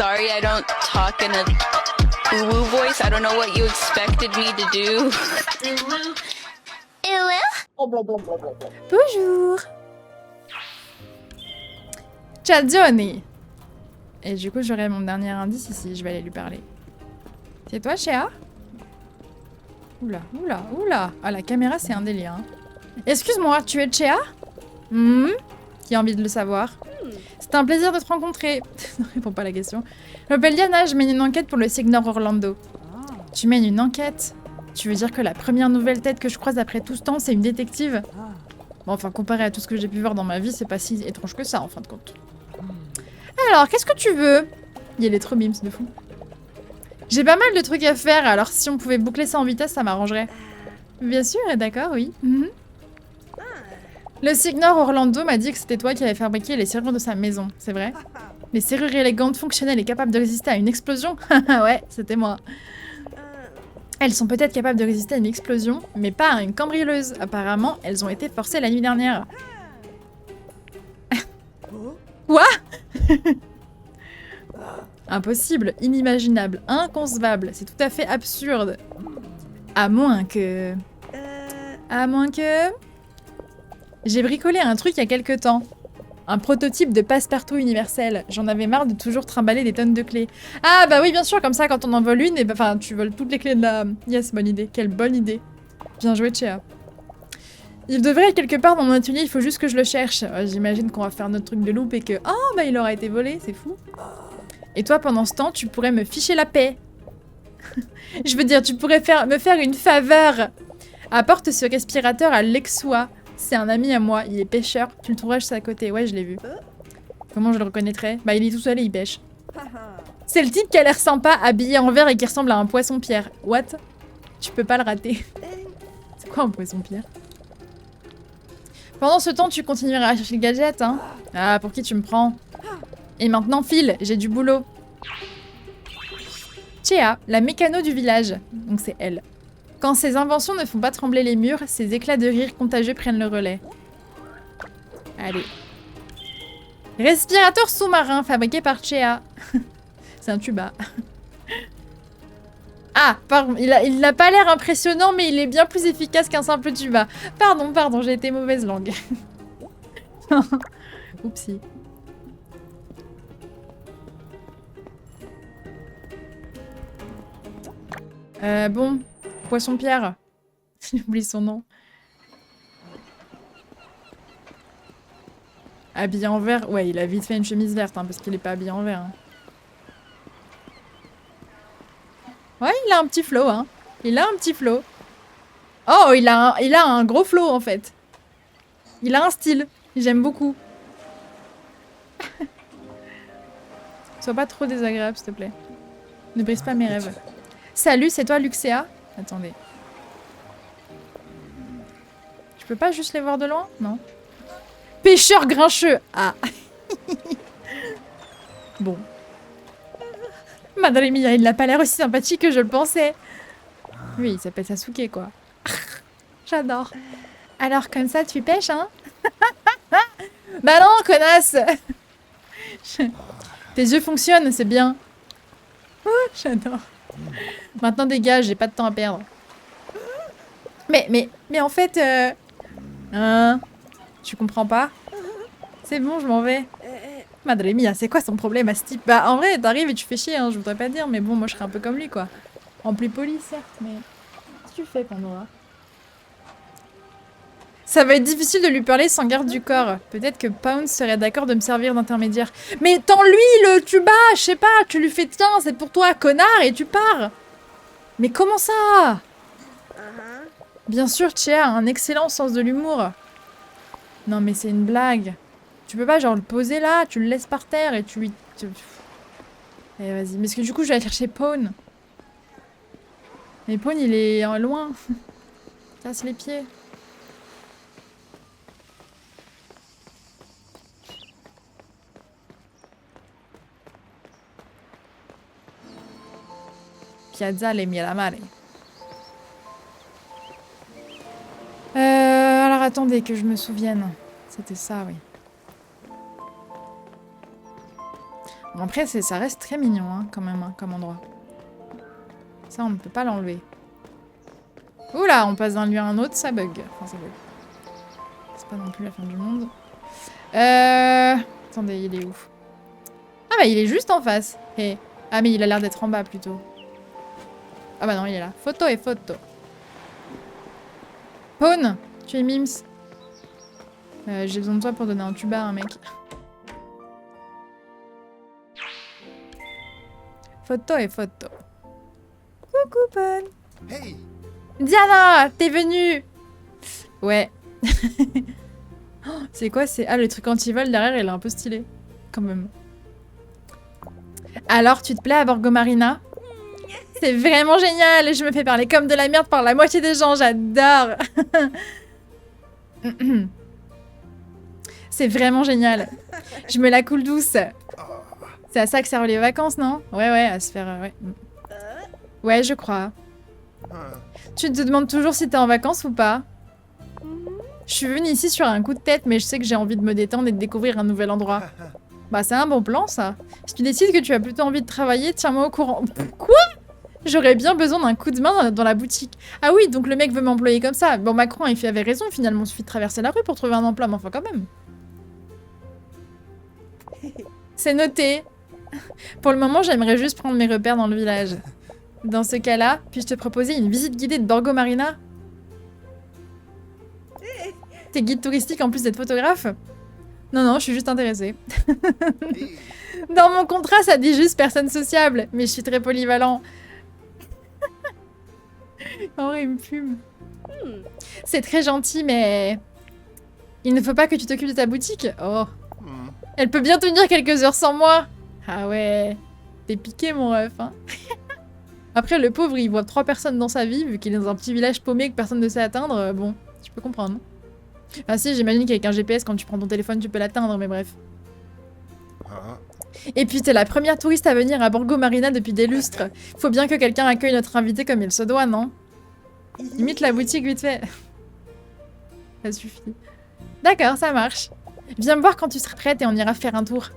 sorry I don't talk in a woo voice. I don't know what you expected me to do. Bonjour. Ciao Johnny. Et du coup, j'aurai mon dernier indice ici. Je vais aller lui parler. C'est toi, Chéa? Oula, oula, oula. Ah, la caméra, c'est un délire. Hein. Excuse-moi, tu es Chéa? Qui a envie de le savoir? C'est un plaisir de te rencontrer. Ne réponds pas à la question. Je m'appelle Diana, je mène une enquête pour le Signor Orlando. Tu mènes une enquête? Tu veux dire que la première nouvelle tête que je croise après tout ce temps, c'est une détective? Bon, enfin, comparé à tout ce que j'ai pu voir dans ma vie, c'est pas si étrange que ça, en fin de compte. Alors, qu'est-ce que tu veux? Il est trop mimes de fou. J'ai pas mal de trucs à faire, alors si on pouvait boucler ça en vitesse, ça m'arrangerait. Bien sûr, d'accord, oui. Le Signor Orlando m'a dit que c'était toi qui avais fabriqué les serrures de sa maison, c'est vrai? Les serrures élégantes, fonctionnelles et capables de résister à une explosion? Ouais, c'était moi. Elles sont peut-être capables de résister à une explosion, mais pas à une cambrioleuse. Apparemment, elles ont été forcées la nuit dernière. Quoi? Impossible, inimaginable, inconcevable. C'est tout à fait absurde. À moins que... À moins que... J'ai bricolé un truc il y a quelque temps. Un prototype de passe-partout universel. J'en avais marre de toujours trimballer des tonnes de clés. Ah bah oui, bien sûr, comme ça, quand on en vole une, et bah, enfin, tu voles toutes les clés de la... Yes, bonne idée. Quelle bonne idée. Bien joué, Chéa. Il devrait être quelque part dans mon atelier, il faut juste que je le cherche. J'imagine qu'on va faire notre truc de loupe et que... Oh, bah il aura été volé, c'est fou. Et toi, pendant ce temps, tu pourrais me ficher la paix. Je veux dire, tu pourrais me faire une faveur. Apporte ce respirateur à Lexua. C'est un ami à moi, il est pêcheur. Tu le trouveras juste à côté. Ouais, je l'ai vu. Comment je le reconnaîtrais? Bah, il est tout seul et il pêche. C'est le type qui a l'air sympa, habillé en vert et qui ressemble à un poisson-pierre. What? Tu peux pas le rater. C'est quoi un poisson-pierre? Pendant ce temps, tu continueras à chercher le gadget, hein? Ah, pour qui tu me prends? Et maintenant, file, j'ai du boulot. Chéa, la mécano du village. Donc c'est elle. Quand ses inventions ne font pas trembler les murs, ses éclats de rire contagieux prennent le relais. Allez. Respirateur sous-marin fabriqué par Chéa. C'est un tuba. Ah, pardon, il n'a pas l'air impressionnant, mais il est bien plus efficace qu'un simple tuba. Pardon, j'ai été mauvaise langue. Oupsie. Bon, Poisson-Pierre. J'ai oublié son nom. Habillé en vert. Ouais, il a vite fait une chemise verte, hein, parce qu'il est pas habillé en vert. Hein. Ouais, il a un petit flow, hein. Il a un petit flow. Oh, il a un gros flow, en fait. Il a un style. J'aime beaucoup. Sois pas trop désagréable, s'il te plaît. Ne brise pas mes rêves. Salut, c'est toi, Luxéa? Attendez. Je peux pas juste les voir de loin? Non. Pêcheur grincheux! Ah. Bon. Madre mia, il n'a pas l'air aussi sympathique que je le pensais. Oui, il s'appelle Sasuke, quoi. J'adore. Alors, comme ça, tu pêches, hein? Bah non, connasse. Tes yeux fonctionnent, c'est bien. Oh, j'adore. Maintenant, dégage, j'ai pas de temps à perdre. Mais en fait... Hein? Tu comprends pas? C'est bon, je m'en vais. Madre mia, c'est quoi son problème à ce type? Bah, en vrai, t'arrives et tu fais chier, hein, je voudrais pas dire, mais bon, moi, je serais un peu comme lui, quoi. En plus poli, certes, mais... Qu'est-ce que tu fais, Pandora? Ça va être difficile de lui parler sans garde du corps. Peut-être que Pound serait d'accord de me servir d'intermédiaire. Mais tends-lui le tuba, je sais pas, tu lui fais tiens, c'est pour toi, connard, et tu pars. Mais comment ça? Bien sûr, Chéa a un excellent sens de l'humour. Non mais c'est une blague. Tu peux pas genre le poser là, tu le laisses par terre et tu lui... Allez vas-y, mais parce que du coup je vais aller chercher Pawn. Mais Pawn il est loin. Casse les pieds. Piazzale Miramare. Alors attendez que je me souvienne. C'était ça, oui. Bon, après, ça reste très mignon, hein, quand même, hein, comme endroit. Ça, on ne peut pas l'enlever. Oula, on passe d'un lieu à un autre, ça bug. Enfin, ça bug. C'est pas non plus la fin du monde. Attendez, il est où? Ah bah, il est juste en face. Hey. Ah, mais il a l'air d'être en bas, plutôt. Ah bah non, il est là. Photo et photo. Pawn, tu es Mims. J'ai besoin de toi pour donner un tuba à un mec. Photo et photo. Coucou, Pawn. Hey! Diana, t'es venue. Ouais. Oh, c'est quoi? C'est ah, le truc anti-vol derrière, il est un peu stylé. Quand même. Alors, tu te plais à Borgo Marina? C'est vraiment génial. Je me fais parler comme de la merde par la moitié des gens. J'adore. C'est vraiment génial. Je me la coule douce. C'est à ça que servent les vacances, non? Ouais, à se faire... ouais. Ouais, je crois. Tu te demandes toujours si t'es en vacances ou pas? Je suis venue ici sur un coup de tête, mais je sais que j'ai envie de me détendre et de découvrir un nouvel endroit. Bah, c'est un bon plan, ça. Si tu décides que tu as plutôt envie de travailler, tiens-moi au courant. Quoi? J'aurais bien besoin d'un coup de main dans la boutique. Ah oui, donc le mec veut m'employer comme ça. Bon, Macron, avait raison, finalement. Il suffit de traverser la rue pour trouver un emploi, mais enfin, quand même. C'est noté. Pour le moment, j'aimerais juste prendre mes repères dans le village. Dans ce cas-là, puis-je te proposer une visite guidée de Borgo Marina? T'es guide touristique en plus d'être photographe? Non, je suis juste intéressée. Dans mon contrat, ça dit juste personne sociable, mais je suis très polyvalent. Oh, il me fume. C'est très gentil, mais... Il ne faut pas que tu t'occupes de ta boutique. Oh. Elle peut bien tenir quelques heures sans moi. Ah ouais. T'es piqué, mon ref, hein. Après, le pauvre, il voit 3 personnes dans sa vie, vu qu'il est dans un petit village paumé que personne ne sait atteindre. Bon, je peux comprendre. Ah si, j'imagine qu'avec un GPS, quand tu prends ton téléphone, tu peux l'atteindre, mais bref. Et puis, t'es la première touriste à venir à Borgo Marina depuis des lustres. Faut bien que quelqu'un accueille notre invité comme il se doit, non? Limite la boutique vite fait. Ça suffit. D'accord, ça marche. Viens me voir quand tu seras prête et on ira faire un tour.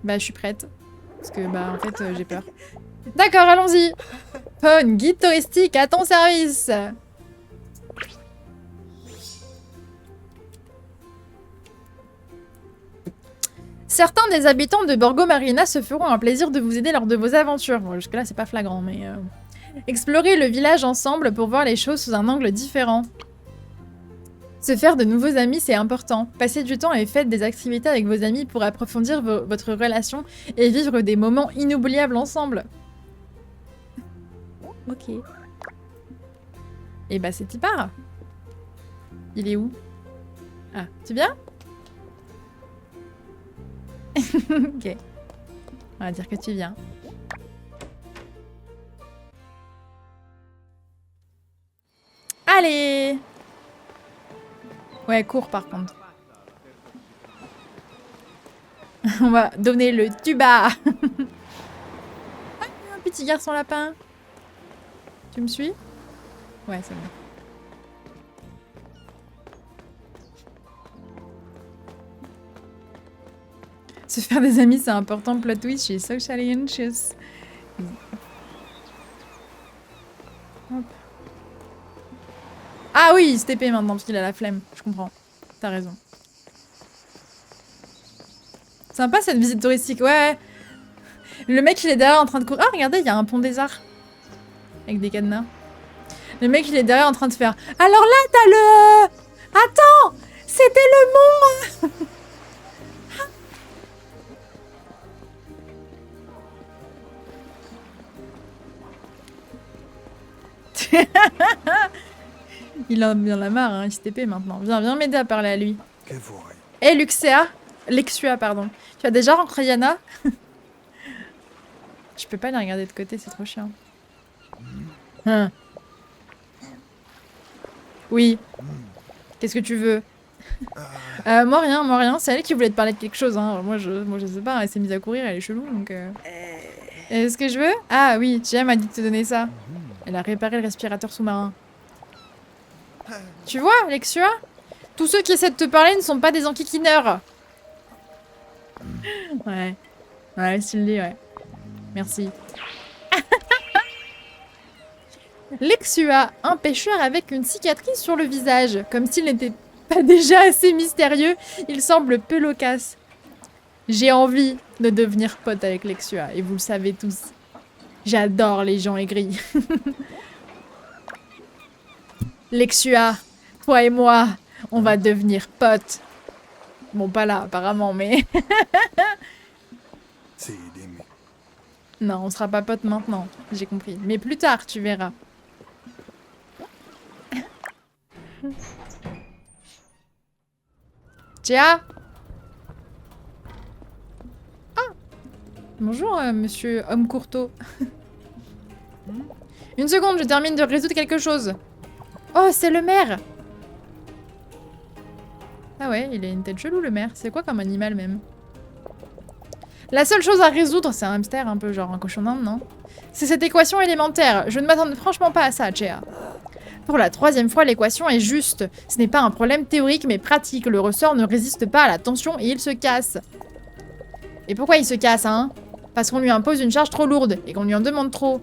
Bah, je suis prête. Parce que, bah, en fait, j'ai peur. D'accord, allons-y. Pawn, guide touristique à ton service. Certains des habitants de Borgo Marina se feront un plaisir de vous aider lors de vos aventures. Bon, jusque-là, c'est pas flagrant, mais... Explorez le village ensemble pour voir les choses sous un angle différent. Se faire de nouveaux amis, c'est important. Passez du temps et faites des activités avec vos amis pour approfondir votre relation et vivre des moments inoubliables ensemble. Ok. Et bah, c'est y part. Il est où? Ah, tu viens? Ok. On va dire que tu viens. Allez! Ouais, cours par contre. On va donner le tuba. Ah, un petit garçon lapin. Tu me suis? Ouais, c'est bon. Se faire des amis, c'est important. Plot twist, je suis socially anxious. Hop. Ah oui, il se TP maintenant parce qu'il a la flemme. Je comprends. T'as raison. Sympa cette visite touristique, ouais. Le mec, il est derrière en train de courir. Ah, regardez, il y a un pont des arts. Avec des cadenas. Le mec, il est derrière en train de faire. Alors là, t'as le... Attends! C'était le mont. Il en a bien la marre, hein, il se TP maintenant. Viens m'aider à parler à lui. Eh, Lexua, pardon. Tu as déjà rencontré Yana? Je peux pas les regarder de côté, c'est trop chiant. Oui. Qu'est-ce que tu veux? Moi rien. C'est elle qui voulait te parler de quelque chose. Hein. Moi je sais pas, elle s'est mise à courir, elle est chelou donc... Est-ce que je veux? Ah oui, Tia m'a dit de te donner ça. Elle a réparé le respirateur sous-marin. Tu vois, Lexua? Tous ceux qui essaient de te parler ne sont pas des enquiquineurs. Ouais. Ouais, stylé, ouais. Merci. Lexua, un pêcheur avec une cicatrice sur le visage. Comme s'il n'était pas déjà assez mystérieux, il semble peu loquace. J'ai envie de devenir pote avec Lexua, et vous le savez tous. J'adore les gens aigris. Lexua, toi et moi, on va devenir potes. Bon, pas là, apparemment, mais... Non, on sera pas potes maintenant, j'ai compris. Mais plus tard, tu verras. Tcha. Ah. Bonjour, monsieur homme courteau. Une seconde, je termine de résoudre quelque chose. Oh, c'est le maire. Ah ouais, il a une tête chelou, le maire. C'est quoi comme animal, même? La seule chose à résoudre, c'est un hamster, un peu genre un cochon d'Inde, non? C'est cette équation élémentaire. Je ne m'attendais franchement pas à ça, Tchéa. Pour la 3e fois, l'équation est juste. Ce n'est pas un problème théorique, mais pratique. Le ressort ne résiste pas à la tension et il se casse. Et pourquoi il se casse, hein? Parce qu'on lui impose une charge trop lourde et qu'on lui en demande trop.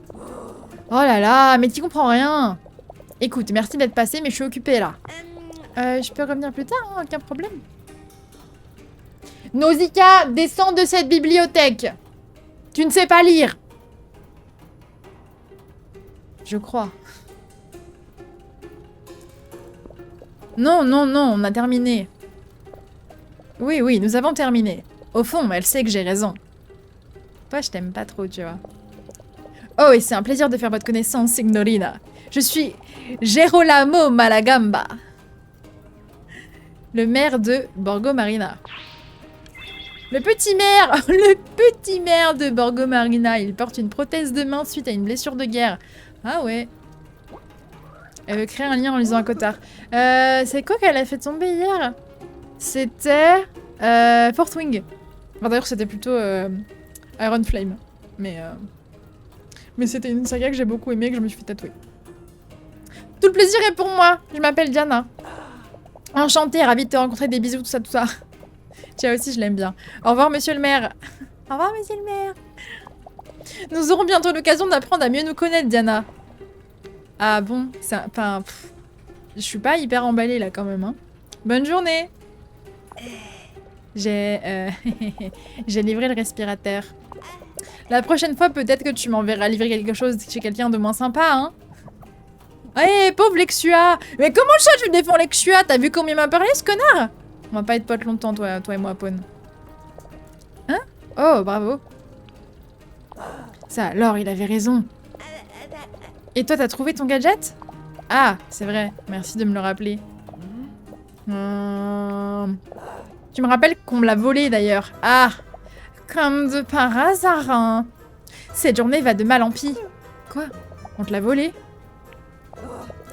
Oh là là, mais tu comprends rien. Écoute, merci d'être passé, mais je suis occupée, là. Je peux revenir plus tard, hein, aucun problème. Nausicaa, descends de cette bibliothèque. Tu ne sais pas lire. Je crois. Non, non, non, on a terminé. Oui, oui, nous avons terminé. Au fond, elle sait que j'ai raison. Toi, je t'aime pas trop, tu vois. Oh, et c'est un plaisir de faire votre connaissance, Signorina. Je suis Gerolamo Malagamba, le maire de Borgo Marina. Le petit maire le petit maire de Borgo Marina. Il porte une prothèse de main suite à une blessure de guerre. Ah ouais. Elle veut créer un lien en lisant un cotard. C'est quoi qu'elle a fait tomber hier? C'était Fourth Wing. Enfin, d'ailleurs, c'était plutôt Iron Flame. Mais c'était une saga que j'ai beaucoup aimée, que je me suis fait tatouer. Tout le plaisir est pour moi. Je m'appelle Diana. Enchantée, ravie de te rencontrer, des bisous, tout ça, tout ça. Tiens aussi, je l'aime bien. Au revoir, monsieur le maire. Au revoir, monsieur le maire. Nous aurons bientôt l'occasion d'apprendre à mieux nous connaître, Diana. Ah bon, enfin, je suis pas hyper emballée là quand même. Hein. Bonne journée. J'ai livré le respirateur. La prochaine fois, peut-être que tu m'enverras livrer quelque chose chez quelqu'un de moins sympa, hein. Hé, pauvre Lexua. Mais comment ça tu défends Lexua? T'as vu combien il m'a parlé, ce connard? On va pas être potes longtemps, toi et moi, Pawn. Hein? Oh, bravo. Ça, alors, il avait raison. Et toi, t'as trouvé ton gadget? Ah, c'est vrai. Merci de me le rappeler. Tu me rappelles qu'on me l'a volé, d'ailleurs. Ah, comme de par hasard, hein. Cette journée va de mal en pis. Quoi? On te l'a volé?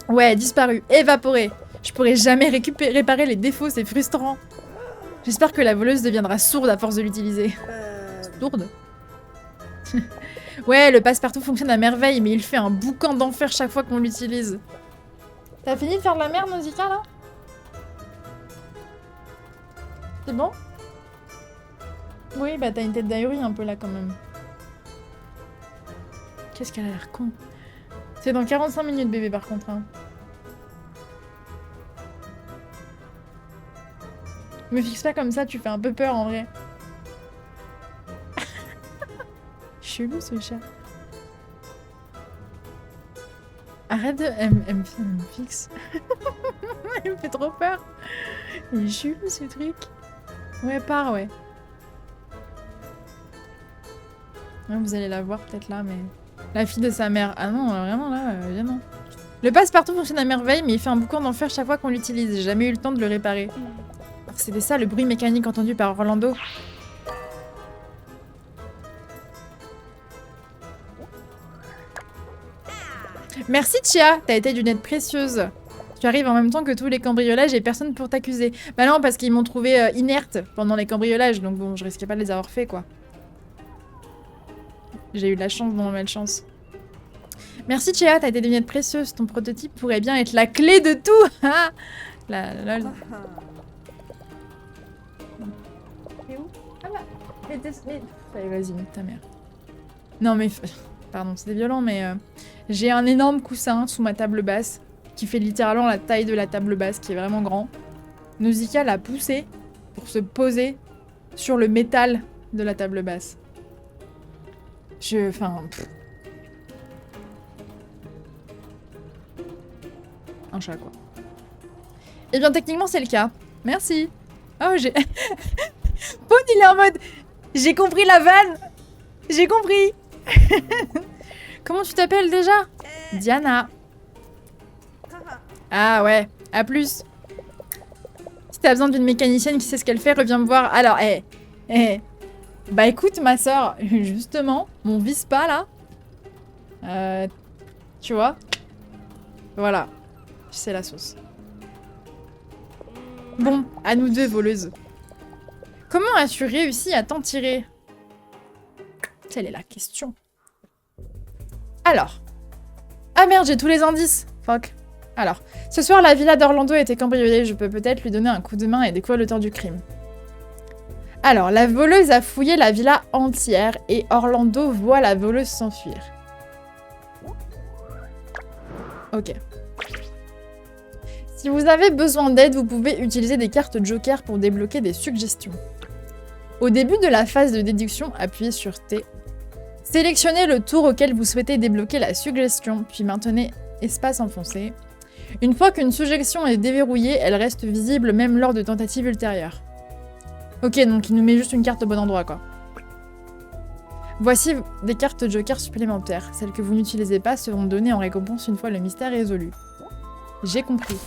Ouais, disparu, évaporé. Je pourrai jamais réparer les défauts, c'est frustrant. J'espère que la voleuse deviendra sourde à force de l'utiliser. Sourde? Ouais, le passe-partout fonctionne à merveille, mais il fait un boucan d'enfer chaque fois qu'on l'utilise. T'as fini de faire de la merde, Nausicaa, là? C'est bon? Oui, bah t'as une tête d'ahuri un peu là, quand même. Qu'est-ce qu'elle a l'air con. C'est dans 45 minutes, bébé, par contre. Hein. Me fixe pas comme ça, tu fais un peu peur, en vrai. Chelou, ce chat. Arrête de... Elle me fixe. Elle me fait trop peur. Il est chelou, ce truc. Ouais, pars, ouais. Ouais, vous allez la voir peut-être là, mais... La fille de sa mère. Ah non, vraiment là, viens non. Le passe-partout fonctionne à merveille, mais il fait un boucan d'enfer chaque fois qu'on l'utilise. J'ai jamais eu le temps de le réparer. C'était ça le bruit mécanique entendu par Orlando. Merci Chia, t'as été d'une aide précieuse. Tu arrives en même temps que tous les cambriolages et personne pour t'accuser. Bah non, parce qu'ils m'ont trouvé inerte pendant les cambriolages, donc bon, je risquais pas de les avoir fait, quoi. J'ai eu de la chance dans ma malchance. Merci Chia, t'as été d'une aide précieuse. Ton prototype pourrait bien être la clé de tout. La lol. C'est où? Ah bah, mais Allez, vas-y, nique ta mère. Non mais... Pardon, c'était violent, mais... j'ai un énorme coussin sous ma table basse, qui fait littéralement la taille de la table basse, qui est vraiment grand. Nausicaa l'a poussé pour se poser sur le métal de la table basse. Enfin... Un chat, quoi. Eh bien, techniquement, c'est le cas. Merci. Oh, j'ai... Paul, il est en mode... J'ai compris la vanne. J'ai compris. Comment tu t'appelles déjà? Diana. Ah ouais, à plus. Si t'as besoin d'une mécanicienne qui sait ce qu'elle fait, reviens me voir. Alors, bah écoute, ma soeur, justement, mon Vispa, là... tu vois? Voilà. C'est la sauce. Bon, à nous deux, voleuses. Comment as-tu réussi à t'en tirer? Telle est la question. Alors. Ah merde, j'ai tous les indices. Fuck. Alors. Ce soir, la villa d'Orlando a été cambriolée. Je peux peut-être lui donner un coup de main et découvrir l'auteur du crime. Alors, la voleuse a fouillé la villa entière et Orlando voit la voleuse s'enfuir. Ok. Si vous avez besoin d'aide, vous pouvez utiliser des cartes Joker pour débloquer des suggestions. Au début de la phase de déduction, appuyez sur T. Sélectionnez le tour auquel vous souhaitez débloquer la suggestion, puis maintenez espace enfoncé. Une fois qu'une suggestion est déverrouillée, elle reste visible même lors de tentatives ultérieures. Ok, donc il nous met juste une carte au bon endroit, quoi. Voici des cartes Joker supplémentaires. Celles que vous n'utilisez pas seront données en récompense une fois le mystère résolu. J'ai compris.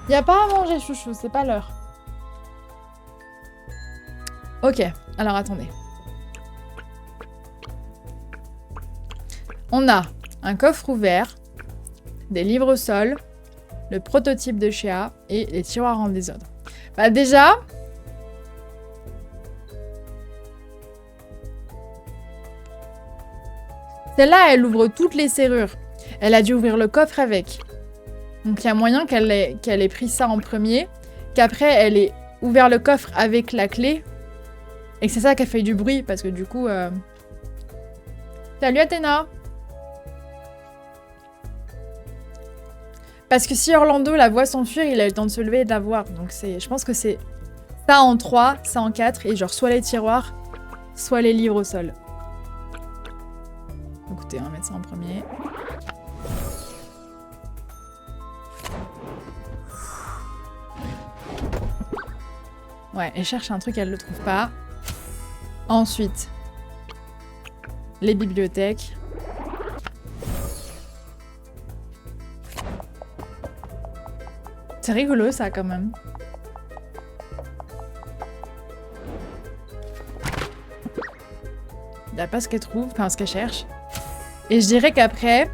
Y a pas à manger, chouchou, c'est pas l'heure. Ok, alors attendez. On a un coffre ouvert, des livres au sol, le prototype de Shea et les tiroirs en désordre. Bah déjà... Celle-là, elle ouvre toutes les serrures. Elle a dû ouvrir le coffre avec. Donc il y a moyen qu'elle ait pris ça en premier, qu'après elle ait ouvert le coffre avec la clé, et que c'est ça qui a fait du bruit, parce que du coup... Salut Athéna! Parce que si Orlando la voit s'enfuir, il a eu le temps de se lever et de la voir. Donc je pense que c'est ça en 3, ça en 4, et genre soit les tiroirs, soit les livres au sol. Écoutez, on va mettre ça en premier. Ouais, elle cherche un truc, elle le trouve pas. Ensuite, les bibliothèques. C'est rigolo ça quand même. Il n'y a pas ce qu'elle trouve, enfin ce qu'elle cherche. Et je dirais qu'après...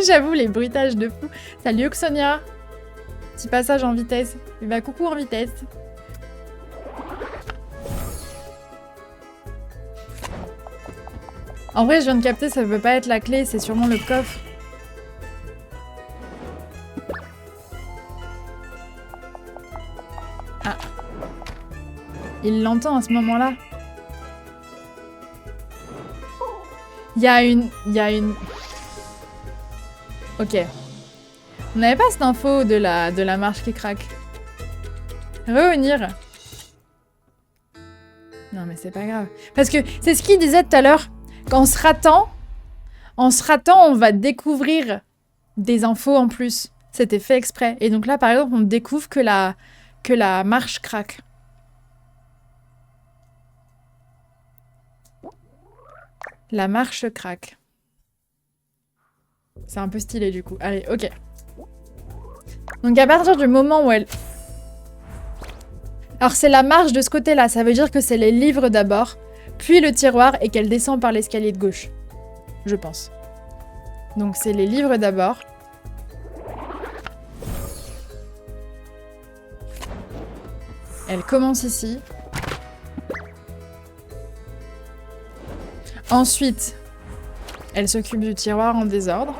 J'avoue, les bruitages de fou. Salut Oxonia. Petit passage en vitesse. Et bah coucou en vitesse. En vrai, je viens de capter, ça peut pas être la clé, c'est sûrement le coffre. Ah. Il l'entend à ce moment-là. Il y a une... Ok. On n'avait pas cette info de la marche qui craque. Revenir. Non mais c'est pas grave. Parce que c'est ce qu'il disait tout à l'heure. Qu'en se ratant, on va découvrir des infos en plus. C'était fait exprès. Et donc là, par exemple, on découvre que la marche craque. La marche craque. C'est un peu stylé du coup. Allez, ok. Donc à partir du moment où elle... Alors c'est la marche de ce côté-là, ça veut dire que c'est les livres d'abord, puis le tiroir et qu'elle descend par l'escalier de gauche. Je pense. Donc c'est les livres d'abord. Elle commence ici. Ensuite, elle s'occupe du tiroir en désordre.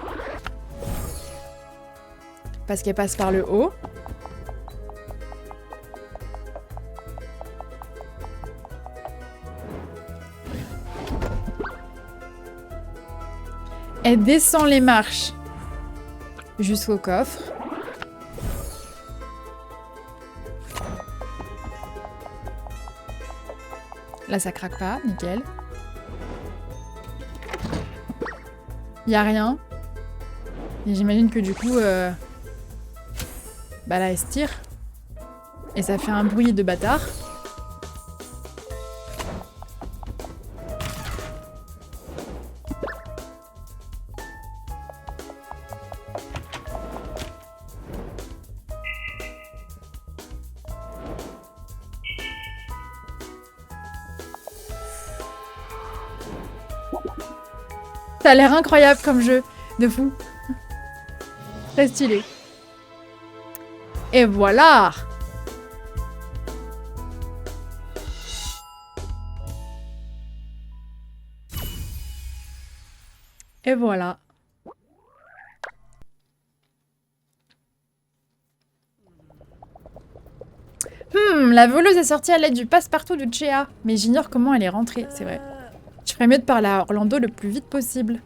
Parce qu'elle passe par le haut. Elle descend les marches jusqu'au coffre. Là, ça craque pas, nickel. Y a rien. Et j'imagine que du coup, bah là, elle se tire. Et ça fait un bruit de bâtard. Ça a l'air incroyable comme jeu, de fou. Très stylé. Et voilà! Et voilà. La voleuse est sortie à l'aide du passe-partout de Chea, mais j'ignore comment elle est rentrée, c'est vrai. Je ferais mieux de parler à Orlando le plus vite possible.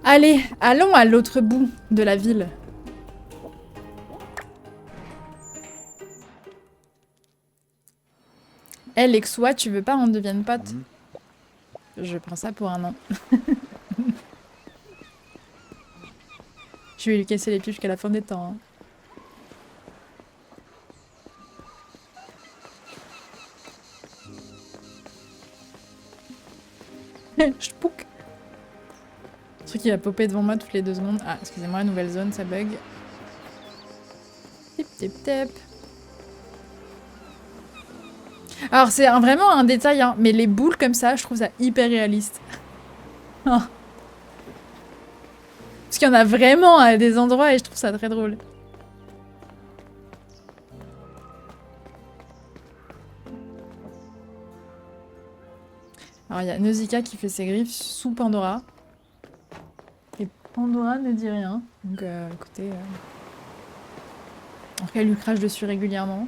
Allez, allons à l'autre bout de la ville. Eh, Lexois, tu veux pas on devienne potes? Je prends ça pour un non. Je vais lui casser les pieds jusqu'à la fin des temps. Hein. Chpouk. Le truc qui va popper devant moi toutes les 2 secondes. Ah, excusez-moi, nouvelle zone, ça bug. Tip tip tip. Alors c'est vraiment un détail, hein, mais les boules comme ça, je trouve ça hyper réaliste. Oh. Parce qu'il y en a vraiment à des endroits et je trouve ça très drôle. Alors il y a Nausicaa qui fait ses griffes sous Pandora. Et Pandora ne dit rien. Donc écoutez... En tout cas, elle lui crache dessus régulièrement.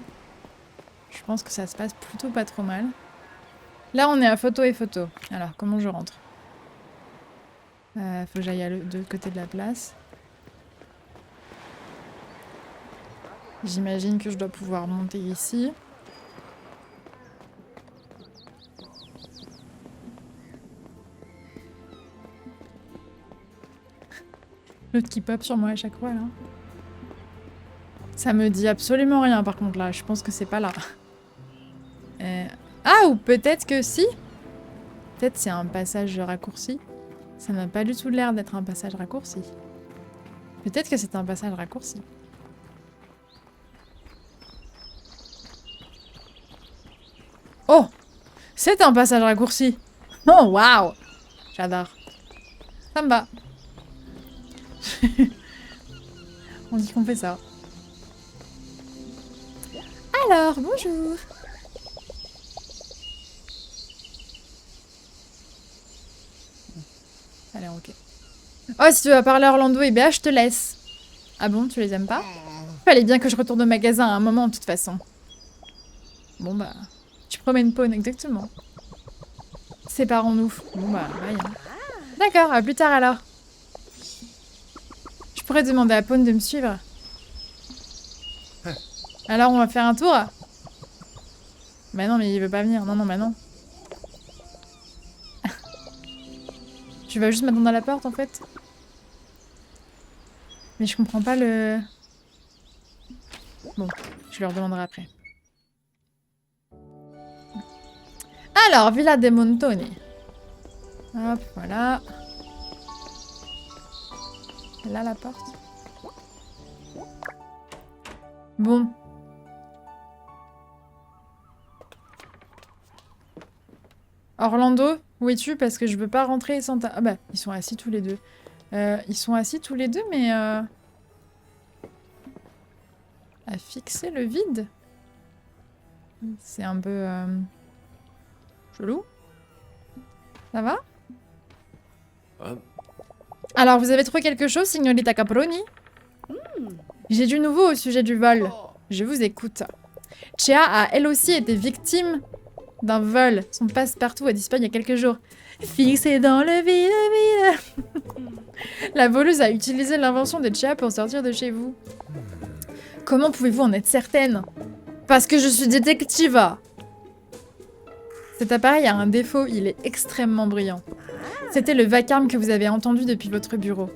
Je pense que ça se passe plutôt pas trop mal. Là, on est à photo et photo. Alors, comment je rentre? Faut que j'aille de l'autre côté de la place. J'imagine que je dois pouvoir monter ici. L'autre qui pop sur moi à chaque fois, là. Ça me dit absolument rien, par contre, là. Je pense que c'est pas là. Ah, ou peut-être que si. Peut-être c'est un passage raccourci. Ça n'a pas du tout l'air d'être un passage raccourci. Peut-être que c'est un passage raccourci. Oh! C'est un passage raccourci! Oh, waouh! J'adore. Ça me va. On dit qu'on fait ça. Alors, bonjour! Allez, ok. Oh, si tu vas parler à Orlando et Béa, je te laisse. Ah bon, tu les aimes pas? Fallait bien que je retourne au magasin à un moment, de toute façon. Bon bah... Tu promènes Pawn, exactement. Séparons-nous. Bon bah, bye. Hein. D'accord, à plus tard alors. Je pourrais demander à Pawn de me suivre. Alors, on va faire un tour? Bah non, mais il veut pas venir. Non, non, bah non. Tu vas juste m'attendre à la porte, en fait? Mais je comprends pas le... Bon, je leur demanderai après. Alors, Villa dei Montoni. Hop, voilà. Là, la porte. Bon. Orlando, où es-tu? Parce que je veux pas rentrer sans ta... Ah bah, ils sont assis tous les deux. Ils sont assis tous les deux, mais... À fixer le vide? C'est un peu... chelou. Ça va? Alors, vous avez trouvé quelque chose, signorita Caproni? J'ai du nouveau au sujet du vol. Je vous écoute. Chea a elle aussi été victime d'un vol. Son passe-partout a disparu il y a quelques jours. Fixé dans le vide. La voleuse a utilisé l'invention de Chia pour sortir de chez vous. Comment pouvez-vous en être certaine? Parce que je suis détective. Cet appareil a un défaut, il est extrêmement bruyant. C'était le vacarme que vous avez entendu depuis votre bureau.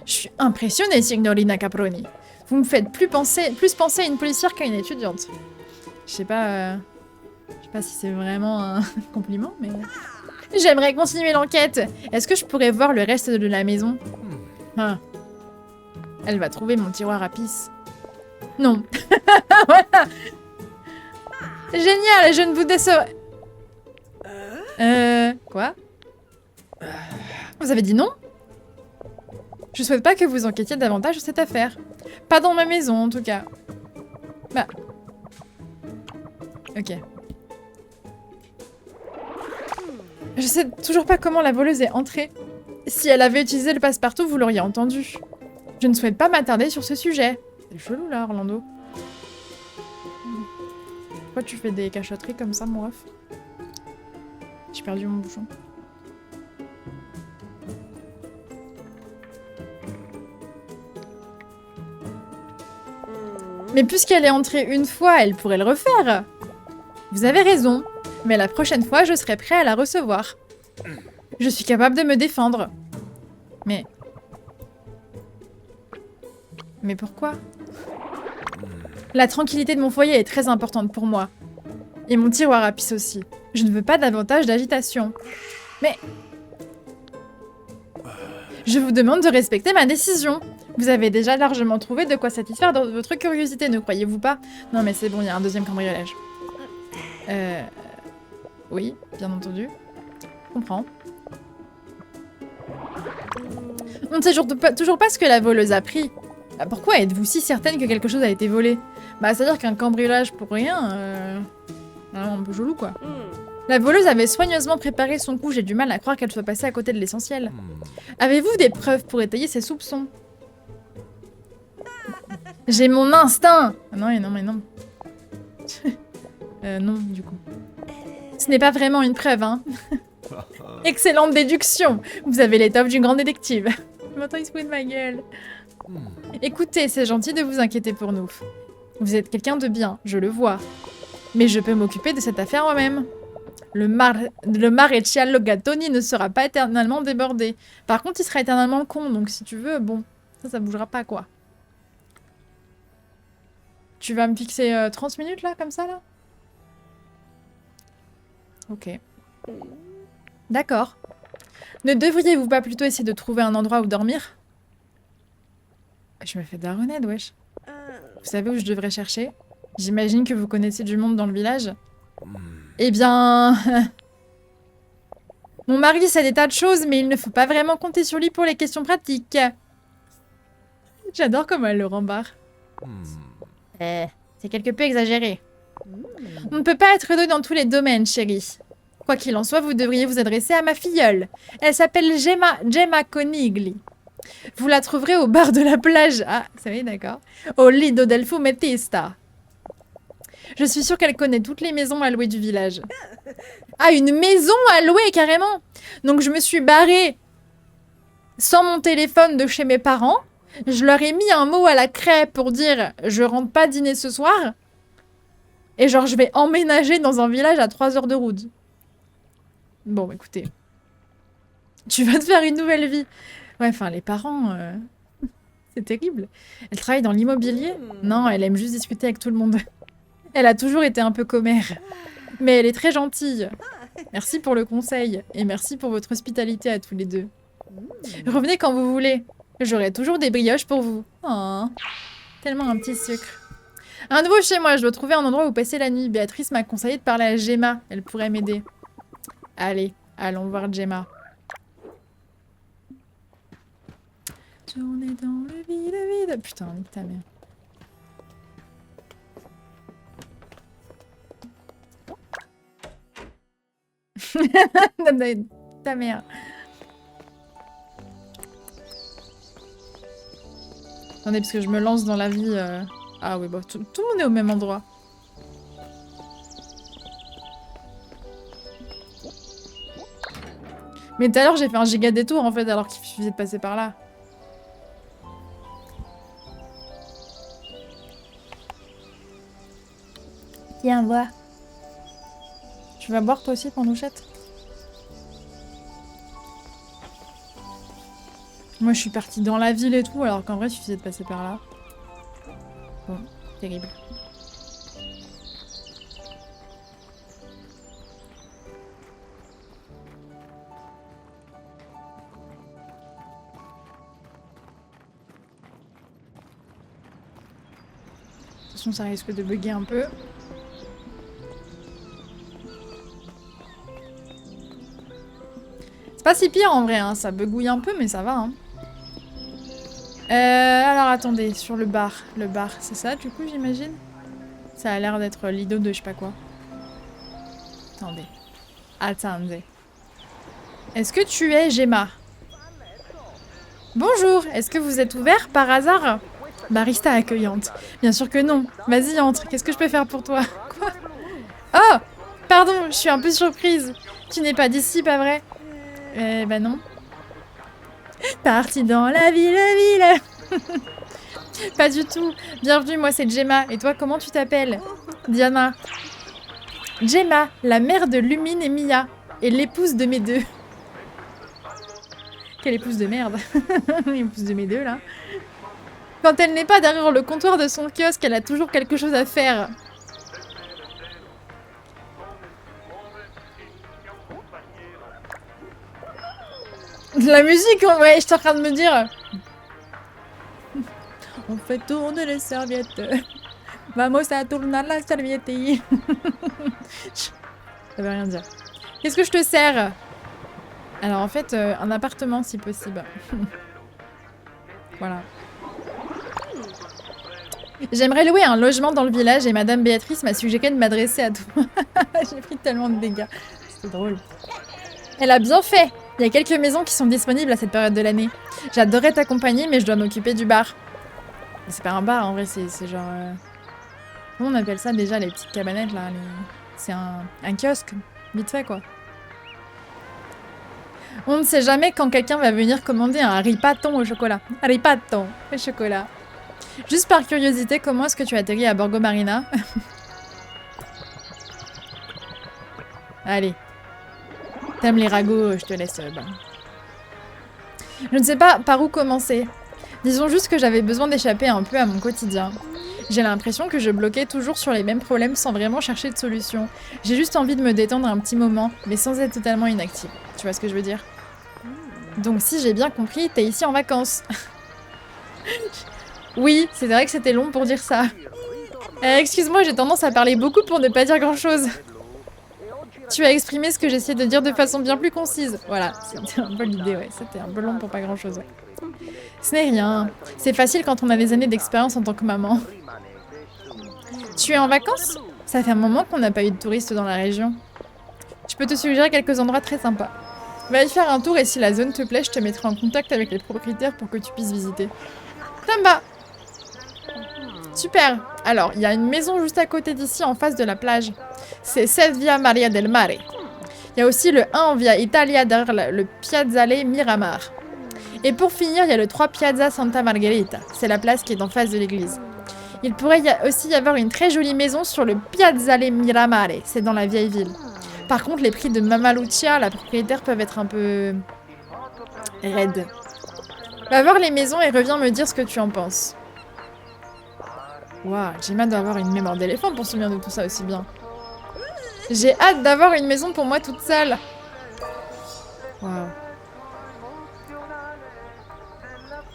Je suis impressionnée, signorina Caproni. Vous me faites plus penser à une policière qu'à une étudiante. Je sais pas si c'est vraiment un compliment, mais... J'aimerais continuer l'enquête. Est-ce que je pourrais voir le reste de la maison? Ah. Elle va trouver mon tiroir à pisse. Non. Voilà. Génial, je ne vous décevrai... Quoi? Vous avez dit non? Je souhaite pas que vous enquêtiez davantage sur cette affaire. Pas dans ma maison, en tout cas. Bah... Ok. Je sais toujours pas comment la voleuse est entrée. Si elle avait utilisé le passe-partout, vous l'auriez entendu. Je ne souhaite pas m'attarder sur ce sujet. C'est chelou là, Orlando. Pourquoi tu fais des cachotteries comme ça, mon ref? J'ai perdu mon bouchon. Mais puisqu'elle est entrée une fois, elle pourrait le refaire. Vous avez raison. Mais la prochaine fois, je serai prêt à la recevoir. Je suis capable de me défendre. Mais pourquoi? La tranquillité de mon foyer est très importante pour moi. Et mon tiroir à pisse aussi. Je ne veux pas davantage d'agitation. Mais... Je vous demande de respecter ma décision. Vous avez déjà largement trouvé de quoi satisfaire votre curiosité, ne croyez-vous pas? Non mais c'est bon, il y a un deuxième cambriolage. Oui, bien entendu. Je comprends. On ne sait toujours pas ce que la voleuse a pris. Bah, pourquoi êtes-vous si certaine que quelque chose a été volé? Bah, c'est-à-dire qu'un cambriolage pour rien... un peu chelou, quoi. La voleuse avait soigneusement préparé son coup, j'ai du mal à croire qu'elle soit passée à côté de l'essentiel. Avez-vous des preuves pour étayer ses soupçons? J'ai mon instinct! Non, mais non. Non, du coup. Ce n'est pas vraiment une preuve, hein. Excellente déduction. Vous avez l'étoffe d'une grande détective. Maintenant, il se fout de ma gueule. Écoutez, c'est gentil de vous inquiéter pour nous. Vous êtes quelqu'un de bien, je le vois. Mais je peux m'occuper de cette affaire moi-même. Le maréchal Gattoni ne sera pas éternellement débordé. Par contre, il sera éternellement con, donc si tu veux, bon, ça bougera pas, quoi. Tu vas me fixer 30 minutes, là, comme ça, là? Ok. D'accord. Ne devriez-vous pas plutôt essayer de trouver un endroit où dormir? Je me fais daronner, wesh. Vous savez où je devrais chercher? J'imagine que vous connaissez du monde dans le village. Eh bien... Mon mari sait des tas de choses, mais il ne faut pas vraiment compter sur lui pour les questions pratiques. J'adore comment elle le rembarre. C'est quelque peu exagéré. On ne peut pas être deux dans tous les domaines, chérie. Quoi qu'il en soit, vous devriez vous adresser à ma filleule. Elle s'appelle Gemma Conigli. Vous la trouverez au bar de la plage. Ah, ça va, d'accord. Au Lido del Fumettista. Je suis sûre qu'elle connaît toutes les maisons à louer du village. Ah, une maison à louer, carrément! Donc je me suis barrée sans mon téléphone de chez mes parents. Je leur ai mis un mot à la craie pour dire « Je rentre pas dîner ce soir ». Et genre, je vais emménager dans un village à 3 heures de route. Bon, écoutez. Tu vas te faire une nouvelle vie. Ouais, enfin, les parents... C'est terrible. Elle travaille dans l'immobilier? Non, elle aime juste discuter avec tout le monde. Elle a toujours été un peu commère. Mais elle est très gentille. Merci pour le conseil. Et merci pour votre hospitalité à tous les deux. Revenez quand vous voulez. J'aurai toujours des brioches pour vous. Oh, tellement un petit sucre. Un nouveau chez moi, je dois trouver un endroit où passer la nuit. Béatrice m'a conseillé de parler à Gemma. Elle pourrait m'aider. Allez, allons voir Gemma. Tourner dans le vide. Putain, nique ta mère. Ta mère. Attendez, parce que je me lance dans la vie... Ah oui, bah, tout le monde est au même endroit. Mais tout à l'heure, j'ai fait un giga détour en fait, alors qu'il suffisait de passer par là. Viens boire. Tu vas boire toi aussi, Pandouchette? Moi, je suis partie dans la ville et tout, alors qu'en vrai, il suffisait de passer par là. Bon, terrible. De toute façon, ça risque de bugger un peu. C'est pas si pire en vrai, hein. Ça bugouille un peu, mais ça va. Hein. Alors attendez, sur le bar. Le bar, c'est ça du coup, j'imagine? Ça a l'air d'être l'ido de je sais pas quoi. Attendez. Attendez. Est-ce que tu es Gemma? Bonjour, est-ce que vous êtes ouvert par hasard? Barista accueillante. Bien sûr que non. Vas-y, entre. Qu'est-ce que je peux faire pour toi? Quoi? Oh! Pardon, je suis un peu surprise. Tu n'es pas d'ici, pas vrai? Bah non. Parti dans la ville. Pas du tout. Bienvenue, moi c'est Gemma. Et toi, comment tu t'appelles? Diana. Gemma, la mère de Lumine et Mia. Et l'épouse de mes deux. Quelle épouse de merde. L'épouse de mes deux, là. Quand elle n'est pas derrière le comptoir de son kiosque, elle a toujours quelque chose à faire. La musique, ouais, je suis en train de me dire. On fait tourner les serviettes. Vamos a tourner la serviette. Ça veut rien dire. Qu'est-ce que je te sers? Alors en fait, un appartement si possible. Voilà. J'aimerais louer un logement dans le village et Madame Béatrice m'a suggéré de m'adresser à toi. J'ai pris tellement de dégâts. C'est drôle. Elle a bien fait. Il y a quelques maisons qui sont disponibles à cette période de l'année. J'adorerais t'accompagner, mais je dois m'occuper du bar. C'est pas un bar, en vrai, c'est genre... Comment on appelle ça déjà, les petites cabanettes, là les... C'est un kiosque, vite fait, quoi. On ne sait jamais quand quelqu'un va venir commander un ripaton au chocolat. Un ripaton au chocolat. Juste par curiosité, comment est-ce que tu atterris à Borgo Marina? Allez. T'aimes les ragots, je te laisse. Bah. Je ne sais pas par où commencer. Disons juste que j'avais besoin d'échapper un peu à mon quotidien. J'ai l'impression que je bloquais toujours sur les mêmes problèmes sans vraiment chercher de solution. J'ai juste envie de me détendre un petit moment, mais sans être totalement inactive. Tu vois ce que je veux dire? Donc si j'ai bien compris, t'es ici en vacances. Oui, c'est vrai que c'était long pour dire ça. Excuse-moi, j'ai tendance à parler beaucoup pour ne pas dire grand-chose. Tu as exprimé ce que j'essayais de dire de façon bien plus concise. Voilà, c'était un peu l'idée, ouais. C'était un peu long pour pas grand-chose, ouais. Ce n'est rien. C'est facile quand on a des années d'expérience en tant que maman. Tu es en vacances? Ça fait un moment qu'on n'a pas eu de touristes dans la région. Je peux te suggérer quelques endroits très sympas. Va y faire un tour et si la zone te plaît, je te mettrai en contact avec les propriétaires pour que tu puisses visiter. Ça me va. Super. Alors, il y a une maison juste à côté d'ici, en face de la plage. C'est 7 via Maria del Mare. Il y a aussi le 1 via Italia derrière le Piazzale Miramar. Et pour finir, il y a le 3 Piazza Santa Margherita. C'est la place qui est en face de l'église. Il pourrait aussi y avoir une très jolie maison sur le Piazzale Miramare. C'est dans la vieille ville. Par contre, les prix de Mama Lucia, la propriétaire, peuvent être un peu... raides. Va voir les maisons et reviens me dire ce que tu en penses. Waouh, Gemma doit avoir une mémoire d'éléphant pour se souvenir de tout ça aussi bien. J'ai hâte d'avoir une maison pour moi toute seule. Waouh.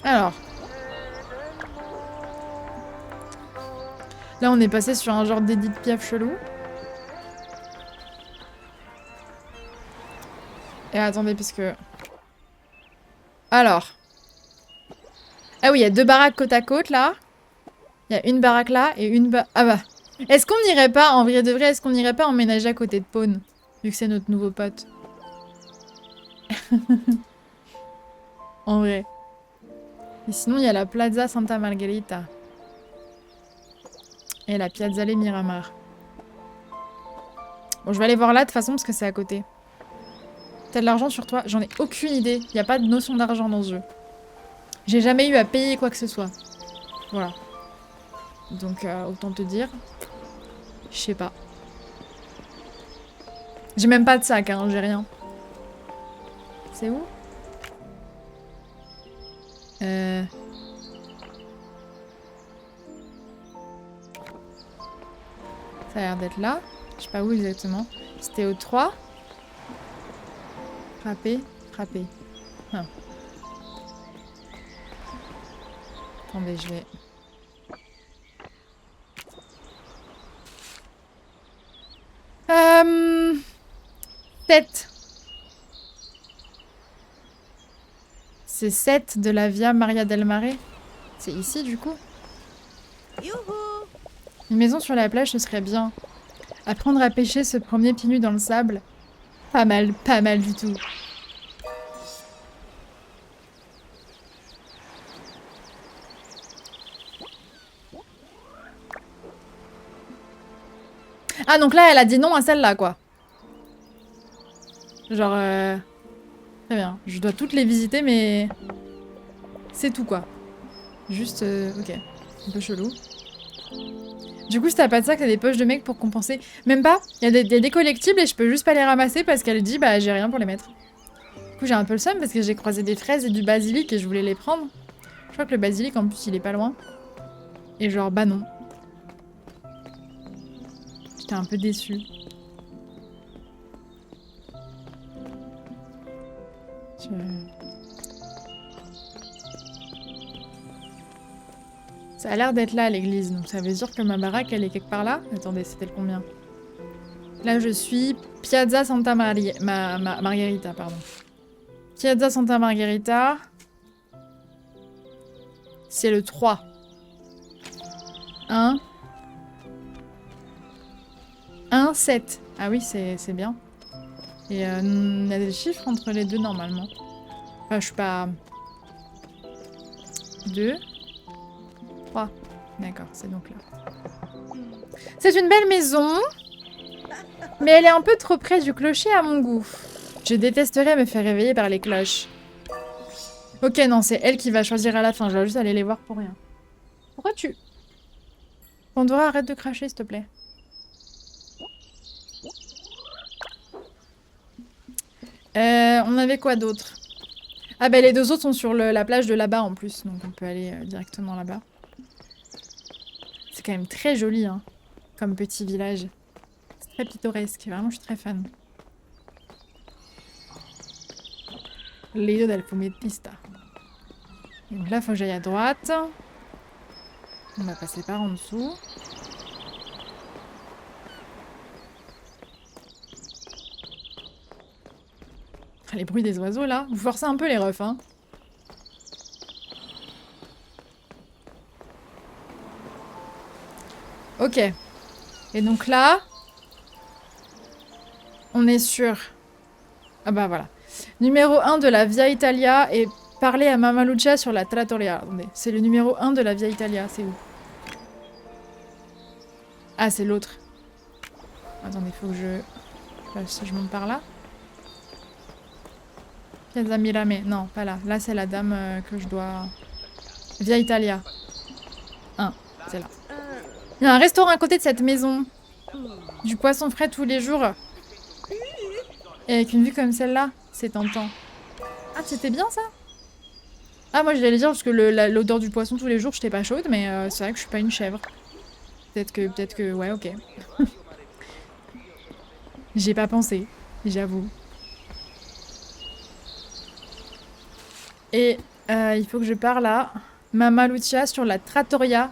Alors. Là, on est passé sur un genre d'Edith Piaf chelou. Et attendez, puisque... Alors. Ah oui, il y a 2 baraques côte à côte, là. Il y a une baraque là et une baraque... Ah bah. Est-ce qu'on n'irait pas, en vrai de vrai, est-ce qu'on n'irait pas emménager à côté de Pawn? Vu que c'est notre nouveau pote. En vrai. Et sinon, il y a la Plaza Santa Margherita. Et la Piazzale Miramar. Bon, je vais aller voir là, de toute façon, parce que c'est à côté. T'as de l'argent sur toi? J'en ai aucune idée. Il n'y a pas de notion d'argent dans ce jeu. J'ai jamais eu à payer quoi que ce soit. Voilà. Donc, autant te dire. Je sais pas. J'ai même pas de sac, hein, j'ai rien. C'est où? Ça a l'air d'être là. Je sais pas où exactement. C'était au 3. Frapper, frapper. Ah. Attendez, je vais... 7. C'est 7 de la Via Maria del Mare. C'est ici, du coup. Une maison sur la plage, ce serait bien. Apprendre à pêcher, se promener pieds nus dans le sable. Pas mal du tout. Ah, donc là, elle a dit non à celle-là, quoi. Genre, très bien. Je dois toutes les visiter, mais... C'est tout, quoi. Juste, ok. Un peu chelou. Du coup, si t'as pas de sac, t'as des poches de mec pour compenser. Même pas. Il y a des collectibles et je peux juste pas les ramasser parce qu'elle dit, bah, j'ai rien pour les mettre. Du coup, j'ai un peu le seum parce que j'ai croisé des fraises et du basilic et je voulais les prendre. Je crois que le basilic, en plus, il est pas loin. Et genre, bah non. J'étais un peu déçue. Ça a l'air d'être là, l'église. Donc ça veut dire que ma baraque, elle est quelque part là. Attendez, c'était le combien? Là, je suis Piazza Santa Margherita, pardon. Piazza Santa Margherita. C'est le 3. 1. 1, 7. Ah oui, c'est bien. Et il y a des chiffres entre les deux, normalement. Enfin, je suis pas... 2. 3. D'accord, c'est donc là. C'est une belle maison. Mais elle est un peu trop près du clocher à mon goût. Je détesterais me faire réveiller par les cloches. Ok, non, c'est elle qui va choisir à la fin. Je vais juste aller les voir pour rien. Pourquoi tu... Pandora, arrête de cracher, s'il te plaît. On avait quoi d'autre? Ah bah les deux autres sont sur la plage de là-bas en plus. Donc on peut aller directement là-bas. C'est quand même très joli, hein, comme petit village. C'est très pittoresque. Vraiment, je suis très fan. Lido del fumettista. Donc là, faut que j'aille à droite. On va passer par en dessous. Ah, les bruits des oiseaux, là. Vous forcez un peu les refs, hein. Ok. Et donc là... On est sur... Ah bah voilà. Numéro 1 de la Via Italia et parler à Mama Lucia sur la trattoria. Attendez, c'est le numéro 1 de la Via Italia, c'est où? Ah, c'est l'autre. Attendez, faut que je monte par là. Piazza Mirame. Non, pas là. Là, c'est la dame que je dois... Via Italia. 1, c'est là. Il y a un restaurant à côté de cette maison. Du poisson frais tous les jours. Et avec une vue comme celle-là, c'est tentant. Ah, c'était bien ça? Ah, moi j'allais dire parce que l'odeur du poisson tous les jours, j'étais pas chaude, mais c'est vrai que je suis pas une chèvre. Peut-être que, ouais, ok. J'ai pas pensé, j'avoue. Et il faut que je parle à Mama Lucia sur la trattoria,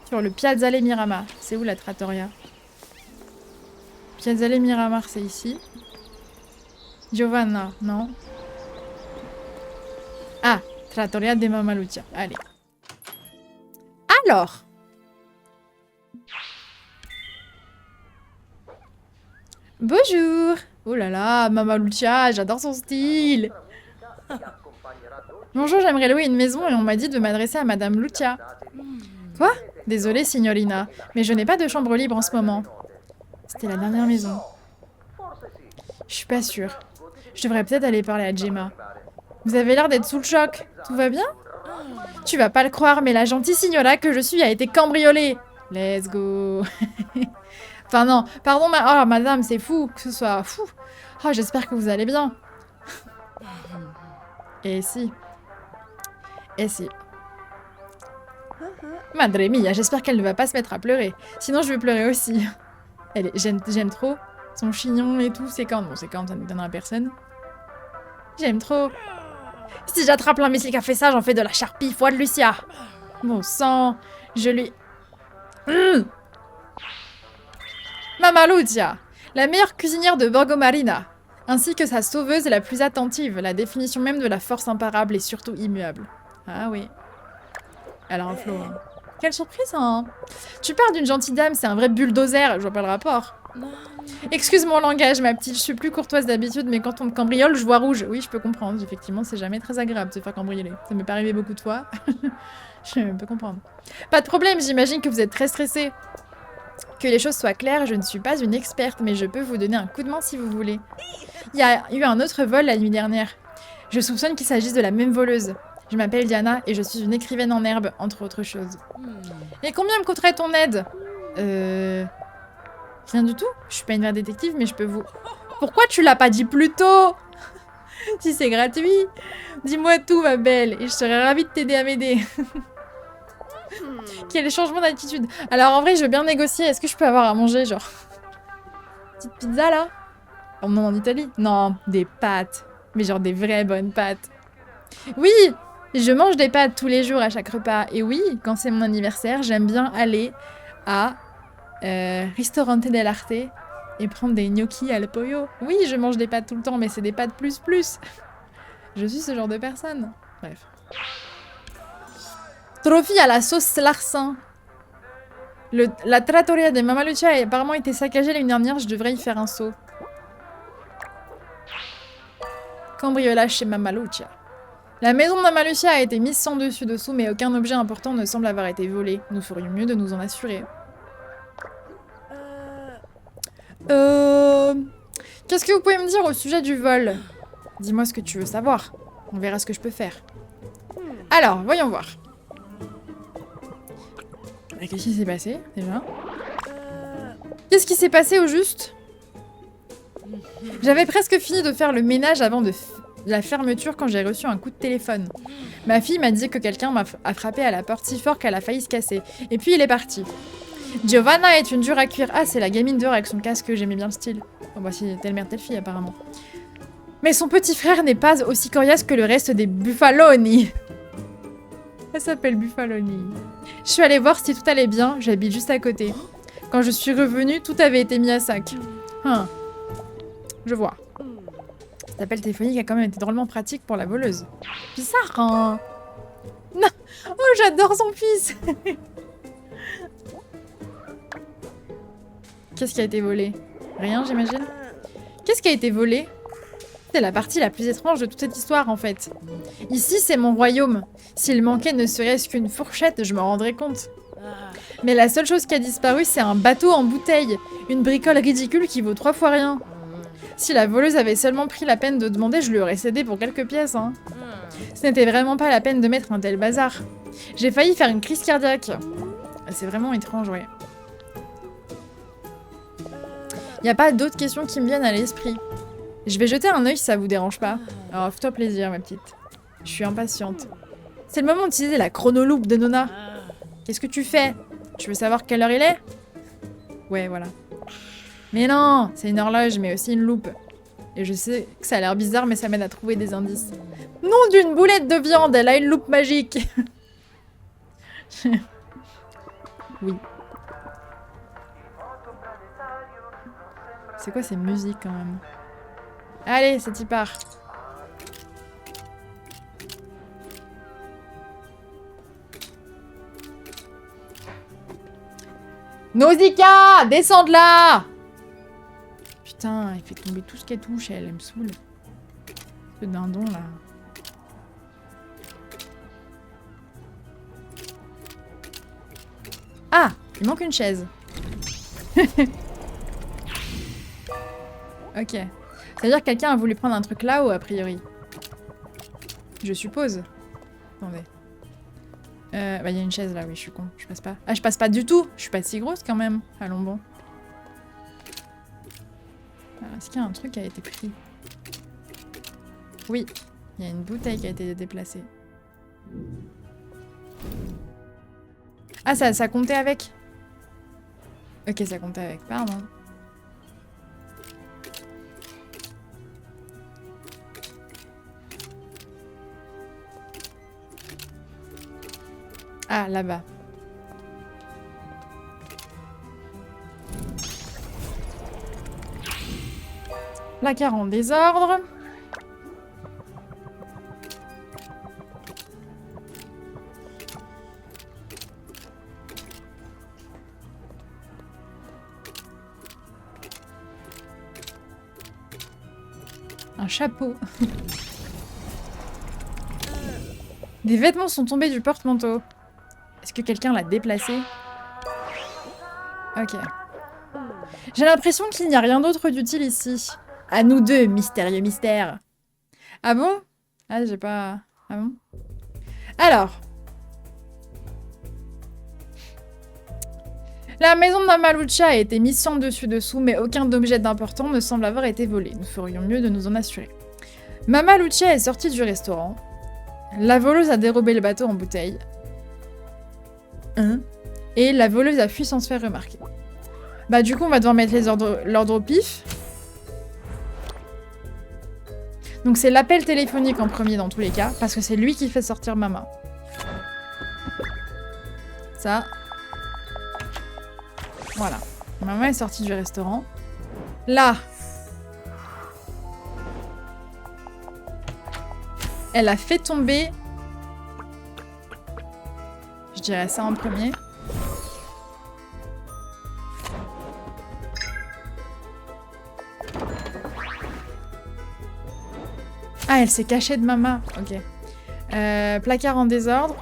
sur le Piazzale Miramar. C'est où la trattoria? Piazzale Miramar, c'est ici. Giovanna, non? Ah, trattoria de Mama Lucia. Allez. Alors. Bonjour. Oh là là, Mama Lucia, j'adore son style. Bonjour, j'aimerais louer une maison et on m'a dit de m'adresser à Madame Lucia. Quoi? Désolée, signorina, mais je n'ai pas de chambre libre en ce moment. C'était la dernière maison. Je suis pas sûre. Je devrais peut-être aller parler à Gemma. Vous avez l'air d'être sous le choc. Tout va bien? Tu vas pas le croire, mais la gentille signora que je suis a été cambriolée. Let's go. Enfin non, pardon, oh, madame, c'est fou que ce soit fou. Oh, j'espère que vous allez bien. Et si. Et si. Madre mia, j'espère qu'elle ne va pas se mettre à pleurer. Sinon, je vais pleurer aussi. J'aime trop son chignon et tout. C'est quand? Bon, c'est quand, ça ne donnera à personne. J'aime trop. Si j'attrape l'imbécile qui a fait ça, j'en fais de la charpie, foi de Lucia. Bon sang, je lui... Mamma Lucia, la meilleure cuisinière de Borgo Marina, ainsi que sa sauveuse la plus attentive, la définition même de la force imparable et surtout immuable. Ah oui. Elle a un flow, hein. Quelle surprise, hein. Tu parles d'une gentille dame, c'est un vrai bulldozer, je vois pas le rapport. Excuse mon langage, ma petite, je suis plus courtoise d'habitude, mais quand on me cambriole, je vois rouge. Oui, je peux comprendre, effectivement, c'est jamais très agréable de se faire cambrioler. Ça m'est pas arrivé beaucoup de fois. Je peux comprendre. Pas de problème, j'imagine que vous êtes très stressé. Que les choses soient claires, je ne suis pas une experte, mais je peux vous donner un coup de main si vous voulez. Il y a eu un autre vol la nuit dernière. Je soupçonne qu'il s'agisse de la même voleuse. Je m'appelle Diana et je suis une écrivaine en herbe, entre autres choses. Et combien me coûterait ton aide? Rien du tout. Je suis pas une vraie détective, mais je peux vous... Pourquoi tu l'as pas dit plus tôt? Si c'est gratuit. Dis-moi tout, ma belle, et je serais ravie de t'aider à m'aider. Quel changement d'attitude. Alors en vrai, je veux bien négocier. Est-ce que je peux avoir à manger, genre... Petite pizza, là? On est en Italie? Non, des pâtes. Mais genre des vraies bonnes pâtes. Oui! Je mange des pâtes tous les jours à chaque repas. Et oui, quand c'est mon anniversaire, j'aime bien aller à Ristorante dell'Arte et prendre des gnocchi al pollo. Oui, je mange des pâtes tout le temps, mais c'est des pâtes plus plus. Je suis ce genre de personne. Bref. Trophy à la sauce larcin. La trattoria de Mamma Lucia a apparemment été saccagée l'année dernière, je devrais y faire un saut. Cambriolage chez Mamma Lucia. La maison de Mamma Lucia a été mise sans dessus-dessous, mais aucun objet important ne semble avoir été volé. Nous ferions mieux de nous en assurer. Qu'est-ce que vous pouvez me dire au sujet du vol? Dis-moi ce que tu veux savoir. On verra ce que je peux faire. Alors, voyons voir. Qu'est-ce qui s'est passé, déjà? Qu'est-ce qui s'est passé au juste? J'avais presque fini de faire le ménage avant la fermeture quand j'ai reçu un coup de téléphone. Ma fille m'a dit que quelqu'un a frappé à la porte si fort qu'elle a failli se casser. Et puis il est parti. Giovanna est une dure à cuire. Ah, c'est la gamine dehors avec son casque, j'aimais bien le style. Bon, bah, c'est telle mère, telle fille, apparemment. Mais son petit frère n'est pas aussi coriace que le reste des Buffaloni. Elle s'appelle Buffaloni. Je suis allée voir si tout allait bien, j'habite juste à côté. Quand je suis revenue, tout avait été mis à sac. Je vois. Cet appel téléphonique a quand même été drôlement pratique pour la voleuse. Bizarre, hein? Non. Oh, j'adore son fils. Qu'est-ce qui a été volé? Rien, j'imagine? Qu'est-ce qui a été volé? C'est la partie la plus étrange de toute cette histoire, en fait. Ici, c'est mon royaume. S'il manquait ne serait-ce qu'une fourchette, je m'en rendrais compte. Mais la seule chose qui a disparu, c'est un bateau en bouteille. Une bricole ridicule qui vaut 3 fois rien. Si la voleuse avait seulement pris la peine de demander, je lui aurais cédé pour quelques pièces, hein. Ce n'était vraiment pas la peine de mettre un tel bazar. J'ai failli faire une crise cardiaque. C'est vraiment étrange, ouais. Y a pas d'autres questions qui me viennent à l'esprit. Je vais jeter un œil si ça vous dérange pas. Alors, fais-toi plaisir, ma petite. Je suis impatiente. C'est le moment d'utiliser la chronoloupe de Nona. Qu'est-ce que tu fais? Tu veux savoir quelle heure il est? Ouais, voilà. Mais non, c'est une horloge, mais aussi une loupe. Et je sais que ça a l'air bizarre, mais ça m'aide à trouver des indices. Nom d'une boulette de viande, elle a une loupe magique. Oui. C'est quoi ces musiques, quand même? Allez, c'est y part. Nausicaa, descends de là! Putain, il fait tomber tout ce qu'elle touche, elle me saoule. Ce dindon, là. Ah, il manque une chaise. Ok. C'est-à-dire que quelqu'un a voulu prendre un truc là-haut, a priori. Je suppose. Attendez. Bah, il y a une chaise là, oui, je suis con. Je passe pas. Ah, je passe pas du tout. Je suis pas si grosse quand même. Allons bon. Est-ce qu'il y a un truc qui a été pris? Oui. Il y a une bouteille qui a été déplacée. Ah, ça comptait avec? Ok, ça comptait avec. Pardon. Ah, là-bas. Placard en désordre. Un chapeau. Des vêtements sont tombés du porte-manteau. Est-ce que quelqu'un l'a déplacé? Ok. J'ai l'impression qu'il n'y a rien d'autre d'utile ici. À nous deux, mystérieux mystère. Ah bon? Ah, j'ai pas... Ah bon? Alors. La maison de Mamalucha a été mise sans dessus-dessous, mais aucun objet d'important ne semble avoir été volé. Nous ferions mieux de nous en assurer. Mamalucha est sortie du restaurant. La voleuse a dérobé le bateau en bouteille. Et la voleuse a fui sans se faire remarquer. Bah du coup, on va devoir mettre l'ordre au pif. Donc c'est l'appel téléphonique en premier dans tous les cas, parce que c'est lui qui fait sortir Mama. Ça. Voilà. Mama est sortie du restaurant. Là. Elle a fait tomber... Je dirais ça en premier. Ah, elle s'est cachée de Mama. Ok. Placard en désordre.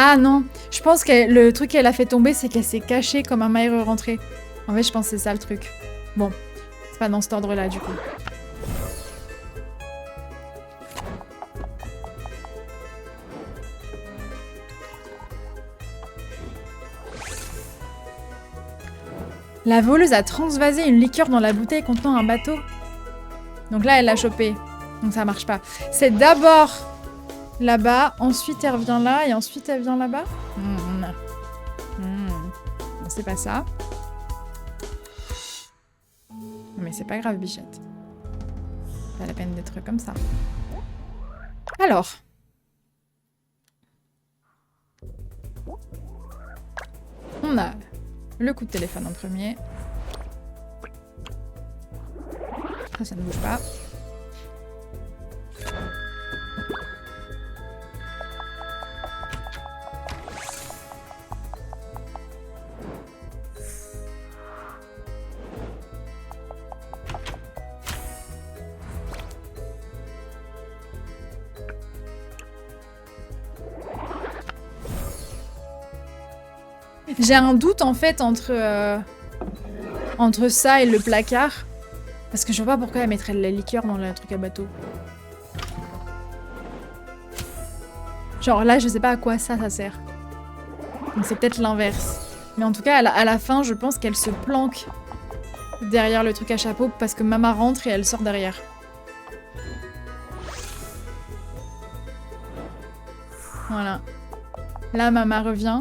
Ah non, je pense que le truc qu'elle a fait tomber, c'est qu'elle s'est cachée comme un maire rentré. En fait, je pense que c'est ça le truc. Bon, c'est pas dans cet ordre-là, du coup. La voleuse a transvasé une liqueur dans la bouteille contenant un bateau. Donc là, elle l'a chopé. Donc ça marche pas. C'est d'abord là-bas, ensuite elle revient là, et ensuite elle vient là-bas. Non, c'est pas ça. Mais c'est pas grave, bichette. Pas la peine d'être comme ça. Alors. On a le coup de téléphone en premier. Ça ne bouge pas. J'ai un doute en fait entre ça et le placard. Parce que je vois pas pourquoi elle mettrait la liqueur dans le truc à bateau. Genre là, je sais pas à quoi ça sert. Donc c'est peut-être l'inverse. Mais en tout cas, à la fin, je pense qu'elle se planque derrière le truc à chapeau parce que Mama rentre et elle sort derrière. Voilà. Là, Mama revient.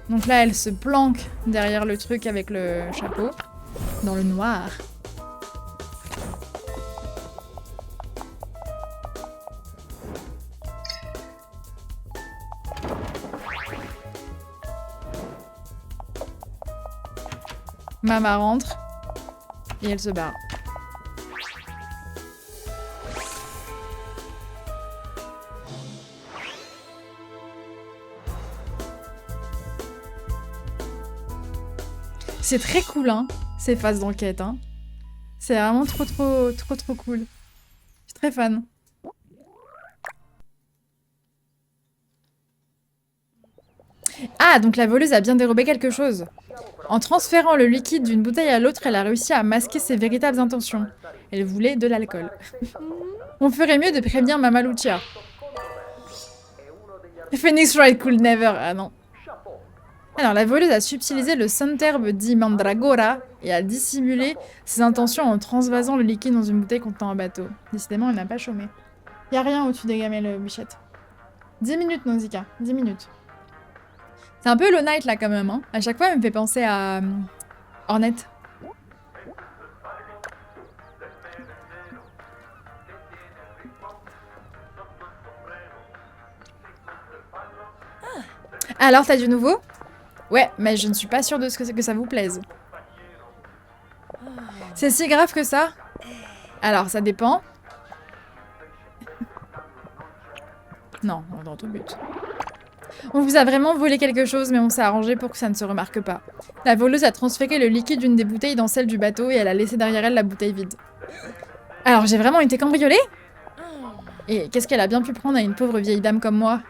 Donc là, elle se planque derrière le truc avec le chapeau. Dans le noir. Mama rentre. Et elle se barre. C'est très cool, hein, ces phases d'enquête, hein. C'est vraiment trop cool. Je suis très fan. Ah, donc la voleuse a bien dérobé quelque chose. En transférant le liquide d'une bouteille à l'autre, elle a réussi à masquer ses véritables intentions. Elle voulait de l'alcool. On ferait mieux de prévenir Mama Lucia. Phoenix Wright could never. Ah non. Alors, la voleuse a subtilisé le Santerbe di Mandragora et a dissimulé ses intentions en transvasant le liquide dans une bouteille contenant un bateau. Décidément, elle n'a pas chômé. Y a rien au-dessus des gamelles, Bichette. 10 minutes, Nausicaa. 10 minutes. C'est un peu Hollow Knight, là, quand même. Hein. À chaque fois, elle me fait penser à Hornet. Alors, t'as du nouveau? Ouais, mais je ne suis pas sûre de ce que ça vous plaise. C'est si grave que ça? Alors, ça dépend. Non, dans tout but. On vous a vraiment volé quelque chose, mais on s'est arrangé pour que ça ne se remarque pas. La voleuse a transféré le liquide d'une des bouteilles dans celle du bateau et elle a laissé derrière elle la bouteille vide. Alors, j'ai vraiment été cambriolée? Et qu'est-ce qu'elle a bien pu prendre à une pauvre vieille dame comme moi?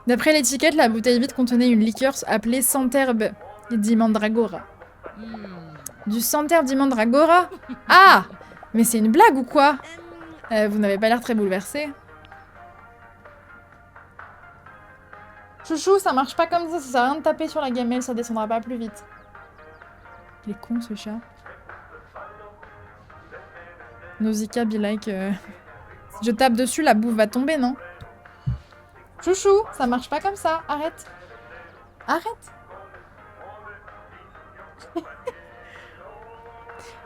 D'après l'étiquette, la bouteille vide contenait une liqueur appelée Santerbe di Mandragora. Du Santerbe di Mandragora? Ah! Mais c'est une blague ou quoi? Vous n'avez pas l'air très bouleversé. Chouchou, ça marche pas comme ça sert à rien de taper sur la gamelle, ça descendra pas plus vite. Il est con ce chat. Nausicaa be like... Si je tape dessus, la bouffe va tomber, non? Chouchou, ça marche pas comme ça, arrête. Arrête.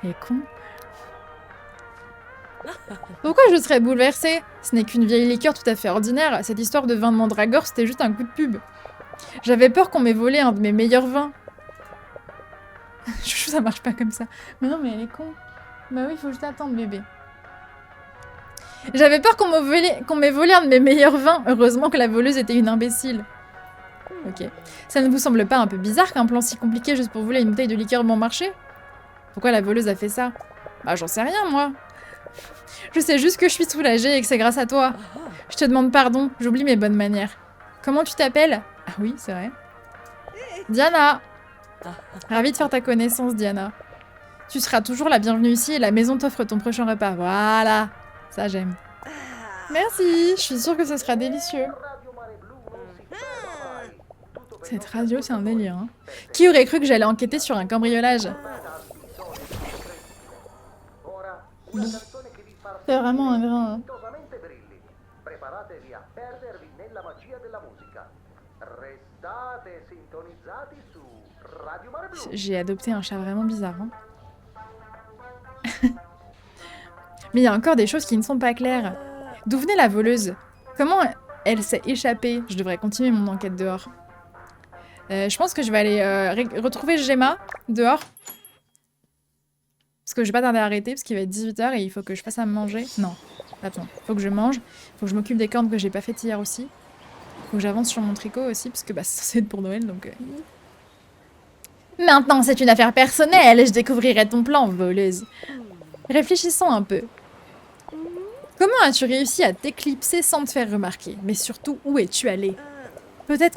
Il est con. Pourquoi je serais bouleversée? Ce n'est qu'une vieille liqueur tout à fait ordinaire. Cette histoire de vin de mandragore, c'était juste un coup de pub. J'avais peur qu'on m'ait volé un de mes meilleurs vins. Chouchou, ça marche pas comme ça. Mais non, mais elle est con. Bah oui, faut juste attendre, bébé. J'avais peur qu'on m'ait volé un de mes meilleurs vins. Heureusement que la voleuse était une imbécile. Ok. Ça ne vous semble pas un peu bizarre qu'un plan si compliqué juste pour voler une bouteille de liqueur bon marché? Pourquoi la voleuse a fait ça? Bah j'en sais rien, moi. Je sais juste que je suis soulagée et que c'est grâce à toi. Je te demande pardon, j'oublie mes bonnes manières. Comment tu t'appelles? Ah oui, c'est vrai. Diana. Ravie de faire ta connaissance, Diana. Tu seras toujours la bienvenue ici et la maison t'offre ton prochain repas. Voilà. Ça, j'aime. Merci, je suis sûre que ce sera délicieux. Cette radio, c'est un délire. Hein. Qui aurait cru que j'allais enquêter sur un cambriolage? C'est vraiment un grain. Hein. J'ai adopté un chat vraiment bizarre. Hein. Mais il y a encore des choses qui ne sont pas claires. D'où venait la voleuse? Comment elle s'est échappée? Je devrais continuer mon enquête dehors. Je pense que je vais aller retrouver Gemma dehors. Parce que je vais pas tarder à arrêter, parce qu'il va être 18h et il faut que je fasse à manger. Non, attends, faut que je mange. Faut que je m'occupe des cornes que j'ai pas faites hier aussi. Faut que j'avance sur mon tricot aussi, parce que bah, c'est censé être pour Noël, donc... Maintenant, c'est une affaire personnelle, je découvrirai ton plan, voleuse. Réfléchissons un peu. Comment as-tu réussi à t'éclipser sans te faire remarquer? Mais surtout, où es-tu allé? Peut-être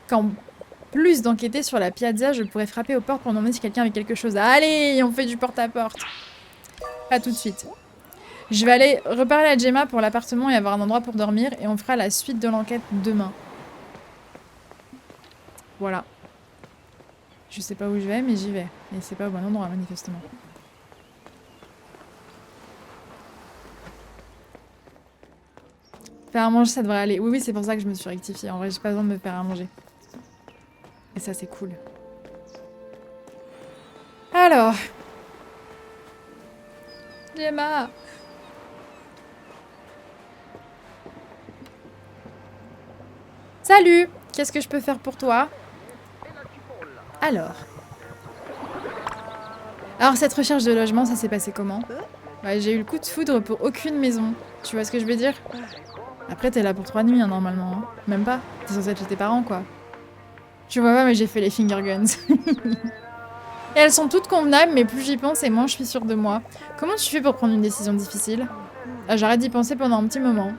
qu'en plus d'enquêter sur la piazza, je pourrais frapper aux portes pour demander si quelqu'un avait quelque chose. Allez, on fait du porte-à-porte. Pas tout de suite. Je vais aller reparler à Gemma pour l'appartement et avoir un endroit pour dormir, et on fera la suite de l'enquête demain. Voilà. Je sais pas où je vais, mais j'y vais. Et c'est pas au bon endroit, manifestement. Faire à manger, ça devrait aller. Oui, oui, c'est pour ça que je me suis rectifiée. En vrai, j'ai pas besoin de me faire à manger. Et ça, c'est cool. Alors. Gemma. Salut. Qu'est-ce que je peux faire pour toi? Alors, cette recherche de logement, ça s'est passé comment? Ouais, j'ai eu le coup de foudre pour aucune maison. Tu vois ce que je veux dire? Après, t'es là pour 3 nuits, hein, normalement. Hein. Même pas. T'es censé être chez tes parents, quoi. Tu vois pas, mais j'ai fait les finger guns. Et elles sont toutes convenables, mais plus j'y pense et moins je suis sûre de moi. Comment tu fais pour prendre une décision difficile? Ah, j'arrête d'y penser pendant un petit moment.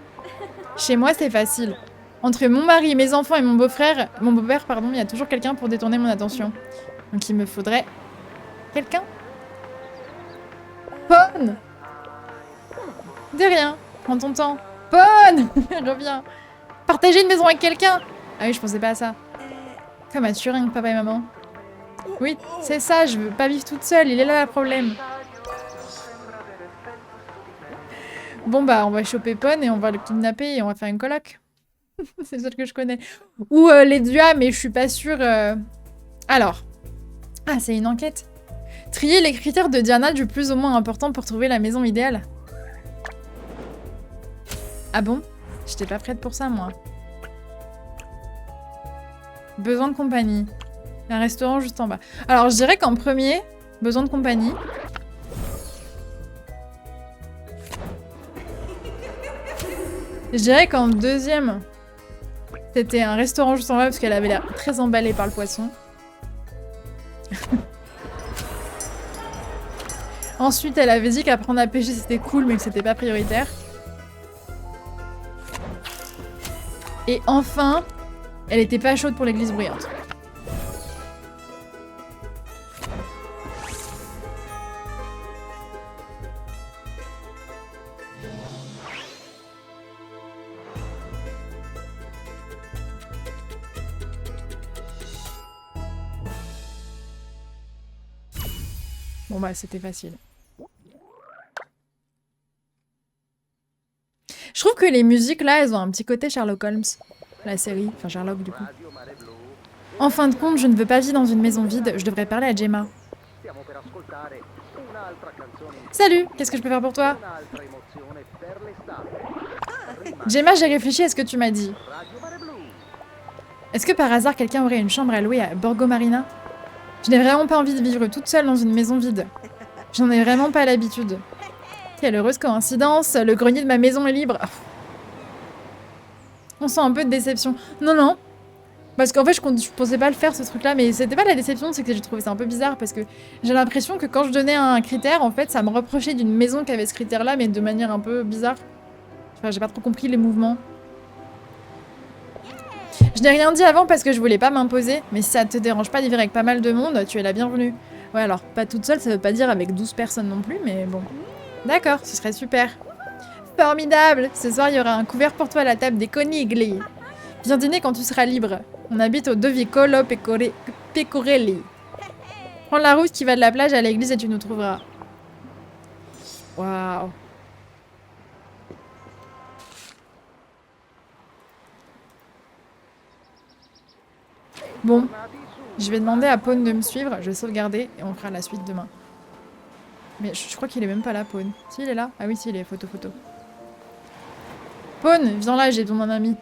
Chez moi, c'est facile. Entre mon mari, mes enfants et mon beau-père, pardon, il y a toujours quelqu'un pour détourner mon attention. Donc il me faudrait... quelqu'un? Pone! De rien. Prends ton temps. Pone! Reviens. Partager une maison avec quelqu'un! Ah oui, je pensais pas à ça. Comme à Turing, papa et maman. Oui, c'est ça, je veux pas vivre toute seule, il est là le problème. Bon bah, on va choper Pone et on va le kidnapper et on va faire une coloc. C'est le seul que je connais. Ou les Duas, mais je suis pas sûre... Alors. Ah, c'est une enquête. Trier les critères de Diana du plus au moins important pour trouver la maison idéale. Ah bon? J'étais pas prête pour ça, moi. Besoin de compagnie. Un restaurant juste en bas. Alors, je dirais qu'en premier, besoin de compagnie. Je dirais qu'en deuxième, c'était un restaurant juste en bas parce qu'elle avait l'air très emballée par le poisson. Ensuite, elle avait dit qu'apprendre à pêcher c'était cool mais que c'était pas prioritaire. Et enfin, elle était pas chaude pour l'église bruyante. Bon bah c'était facile. Je trouve que les musiques là, elles ont un petit côté Sherlock Holmes. La série, enfin Sherlock du coup. En fin de compte, je ne veux pas vivre dans une maison vide, je devrais parler à Gemma. Salut, qu'est-ce que je peux faire pour toi? Gemma, j'ai réfléchi à ce que tu m'as dit. Est-ce que par hasard quelqu'un aurait une chambre à louer à Borgo Marina? Je n'ai vraiment pas envie de vivre toute seule dans une maison vide. J'en ai vraiment pas l'habitude. Quelle heureuse coïncidence, le grenier de ma maison est libre. On sent un peu de déception. Non, non. Parce qu'en fait, je pensais pas le faire, ce truc-là, mais c'était pas la déception, c'est que j'ai trouvé ça un peu bizarre, parce que j'ai l'impression que quand je donnais un critère, en fait, ça me reprochait d'une maison qui avait ce critère-là, mais de manière un peu bizarre. Enfin, j'ai pas trop compris les mouvements. Je n'ai rien dit avant parce que je voulais pas m'imposer, mais si ça te dérange pas de vivre avec pas mal de monde, tu es la bienvenue. Ouais, alors, pas toute seule, ça veut pas dire avec 12 personnes non plus, mais bon. D'accord, ce serait super. Formidable! Ce soir, il y aura un couvert pour toi à la table des conigli. Viens dîner quand tu seras libre. On habite au 2 Vicolo Pecorelli. Prends la route qui va de la plage à l'église et tu nous trouveras. Waouh. Bon, je vais demander à Pone de me suivre, je vais sauvegarder et on fera la suite demain. Mais je crois qu'il est même pas là, Pone. Si, il est là? Ah oui, si, il est photo. Pone, viens là, j'ai besoin d'un ami.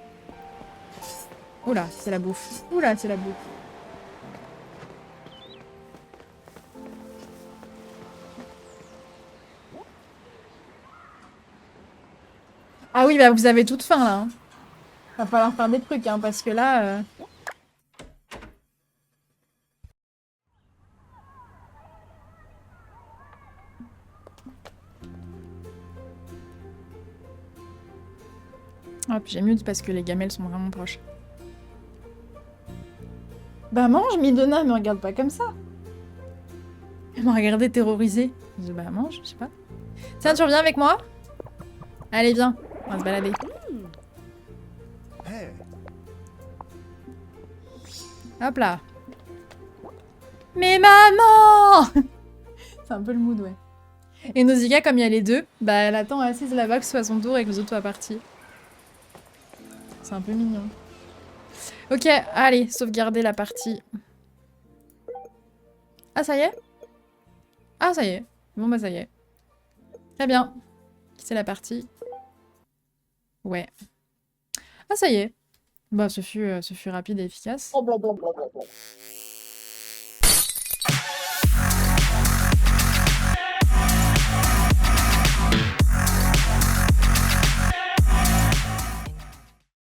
Oula, c'est la bouffe. Oula, c'est la bouffe. Ah oui, bah vous avez toute faim, là. Hein. Va falloir faire des trucs, hein, parce que là... Hop, j'ai mute parce que les gamelles sont vraiment proches. Bah mange, Midona, me regarde pas comme ça. Elle m'a regardé terrorisée. Je dis bah mange, je sais pas. Tiens, tu reviens avec moi? Allez, viens, on va se balader. Hop là. Mais maman! C'est un peu le mood, ouais. Et Nausicaa, comme il y a les deux, bah elle attend assise là-bas que ce soit son tour et que les autres soient partis. C'est un peu mignon. Ok, allez, sauvegarder la partie. Ah, ça y est? Ah, ça y est. Bon, bah ça y est. Très bien. C'est la partie. Ouais. Ah, ça y est. Bah, ce fut rapide et efficace.